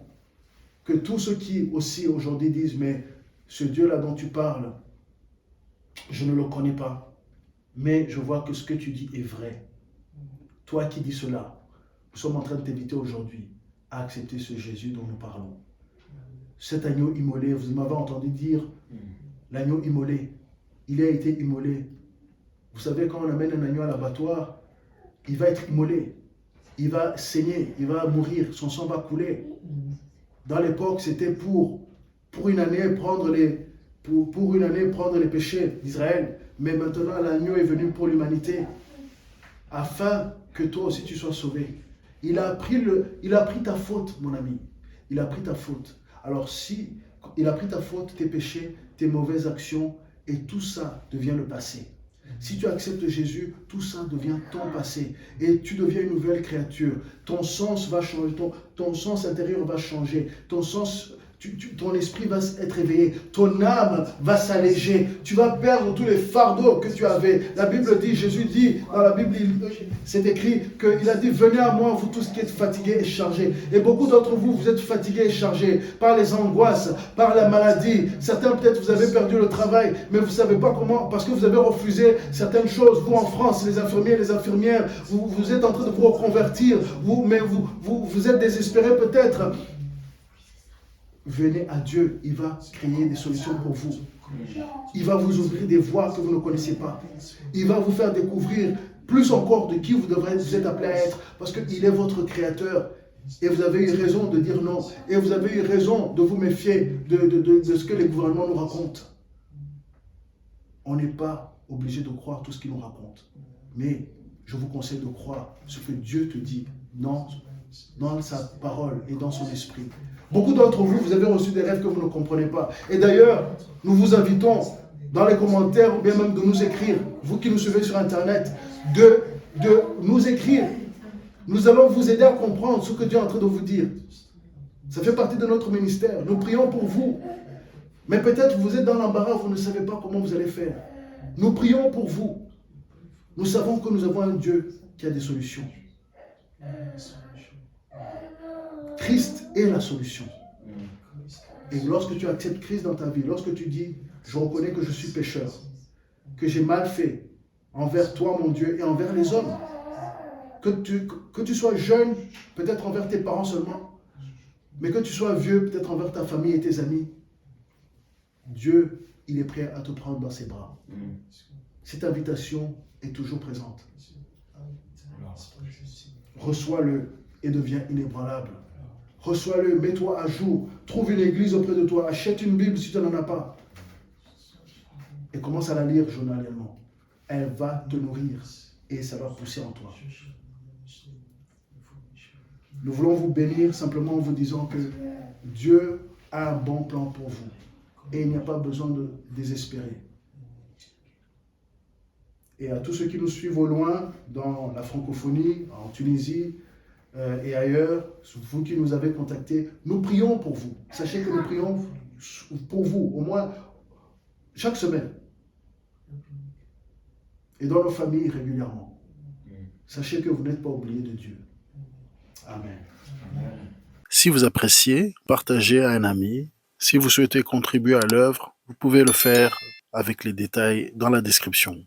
que tous ceux qui aussi aujourd'hui disent, mais ce Dieu-là dont tu parles, je ne le connais pas, mais je vois que ce que tu dis est vrai. Toi qui dis cela, nous sommes en train de t'inviter aujourd'hui à accepter ce Jésus dont nous parlons. Cet agneau immolé, vous m'avez entendu dire, l'agneau immolé, il a été immolé. Vous savez, quand on amène un agneau à l'abattoir, il va être immolé, il va saigner, il va mourir, son sang va couler. Dans l'époque, c'était pour une année prendre les péchés d'Israël. Mais maintenant, l'agneau est venu pour l'humanité, afin que toi aussi tu sois sauvé. Il a pris ta faute, mon ami. Il a pris ta faute. Alors si il a pris ta faute, tes péchés, tes mauvaises actions, et tout ça devient le passé. Si tu acceptes Jésus, tout ça devient ton passé. Et tu deviens une nouvelle créature. Ton sens va changer, ton sens intérieur va changer. Ton esprit va être éveillé, ton âme va s'alléger, tu vas perdre tous les fardeaux que tu avais. La Bible dit, Jésus dit, dans la Bible, c'est écrit qu'il a dit, venez à moi, vous tous qui êtes fatigués et chargés. Et beaucoup d'entre vous, vous êtes fatigués et chargés par les angoisses, par la maladie. Certains, peut-être, vous avez perdu le travail, mais vous ne savez pas comment, parce que vous avez refusé certaines choses. Vous, en France, les infirmiers, les infirmières, vous êtes en train de vous reconvertir, mais vous êtes désespérés peut-être. Venez à Dieu, il va créer des solutions pour vous. Il va vous ouvrir des voies que vous ne connaissez pas. Il va vous faire découvrir plus encore de qui vous êtes appelé à être, parce qu'il est votre créateur. Et vous avez eu raison de dire non. Et vous avez eu raison de vous méfier de ce que les gouvernements nous racontent. On n'est pas obligé de croire tout ce qu'ils nous racontent. Mais je vous conseille de croire ce que Dieu te dit dans sa parole et dans son esprit. Beaucoup d'entre vous, vous avez reçu des rêves que vous ne comprenez pas. Et d'ailleurs, nous vous invitons dans les commentaires ou bien même de nous écrire, vous qui nous suivez sur Internet, de nous écrire. Nous allons vous aider à comprendre ce que Dieu est en train de vous dire. Ça fait partie de notre ministère. Nous prions pour vous. Mais peut-être vous êtes dans l'embarras, vous ne savez pas comment vous allez faire. Nous prions pour vous. Nous savons que nous avons un Dieu qui a des solutions. Christ est la solution. Et lorsque tu acceptes Christ dans ta vie, lorsque tu dis, je reconnais que je suis pécheur, que j'ai mal fait envers toi, mon Dieu, et envers les hommes, que tu sois jeune, peut-être envers tes parents seulement, mais que tu sois vieux, peut-être envers ta famille et tes amis, Dieu, il est prêt à te prendre dans ses bras. Cette invitation est toujours présente. Reçois-le et deviens inébranlable. Reçois-le, mets-toi à jour, trouve une église auprès de toi, achète une Bible si tu n'en as pas. Et commence à la lire journalièrement. Elle va te nourrir et ça va pousser en toi. Nous voulons vous bénir simplement en vous disant que Dieu a un bon plan pour vous et il n'y a pas besoin de désespérer. Et à tous ceux qui nous suivent au loin, dans la francophonie, en Tunisie et ailleurs, vous qui nous avez contactés, nous prions pour vous. Sachez que nous prions pour vous, au moins chaque semaine. Et dans nos familles régulièrement. Sachez que vous n'êtes pas oubliés de Dieu. Amen. Si vous appréciez, partagez à un ami. Si vous souhaitez contribuer à l'œuvre, vous pouvez le faire avec les détails dans la description.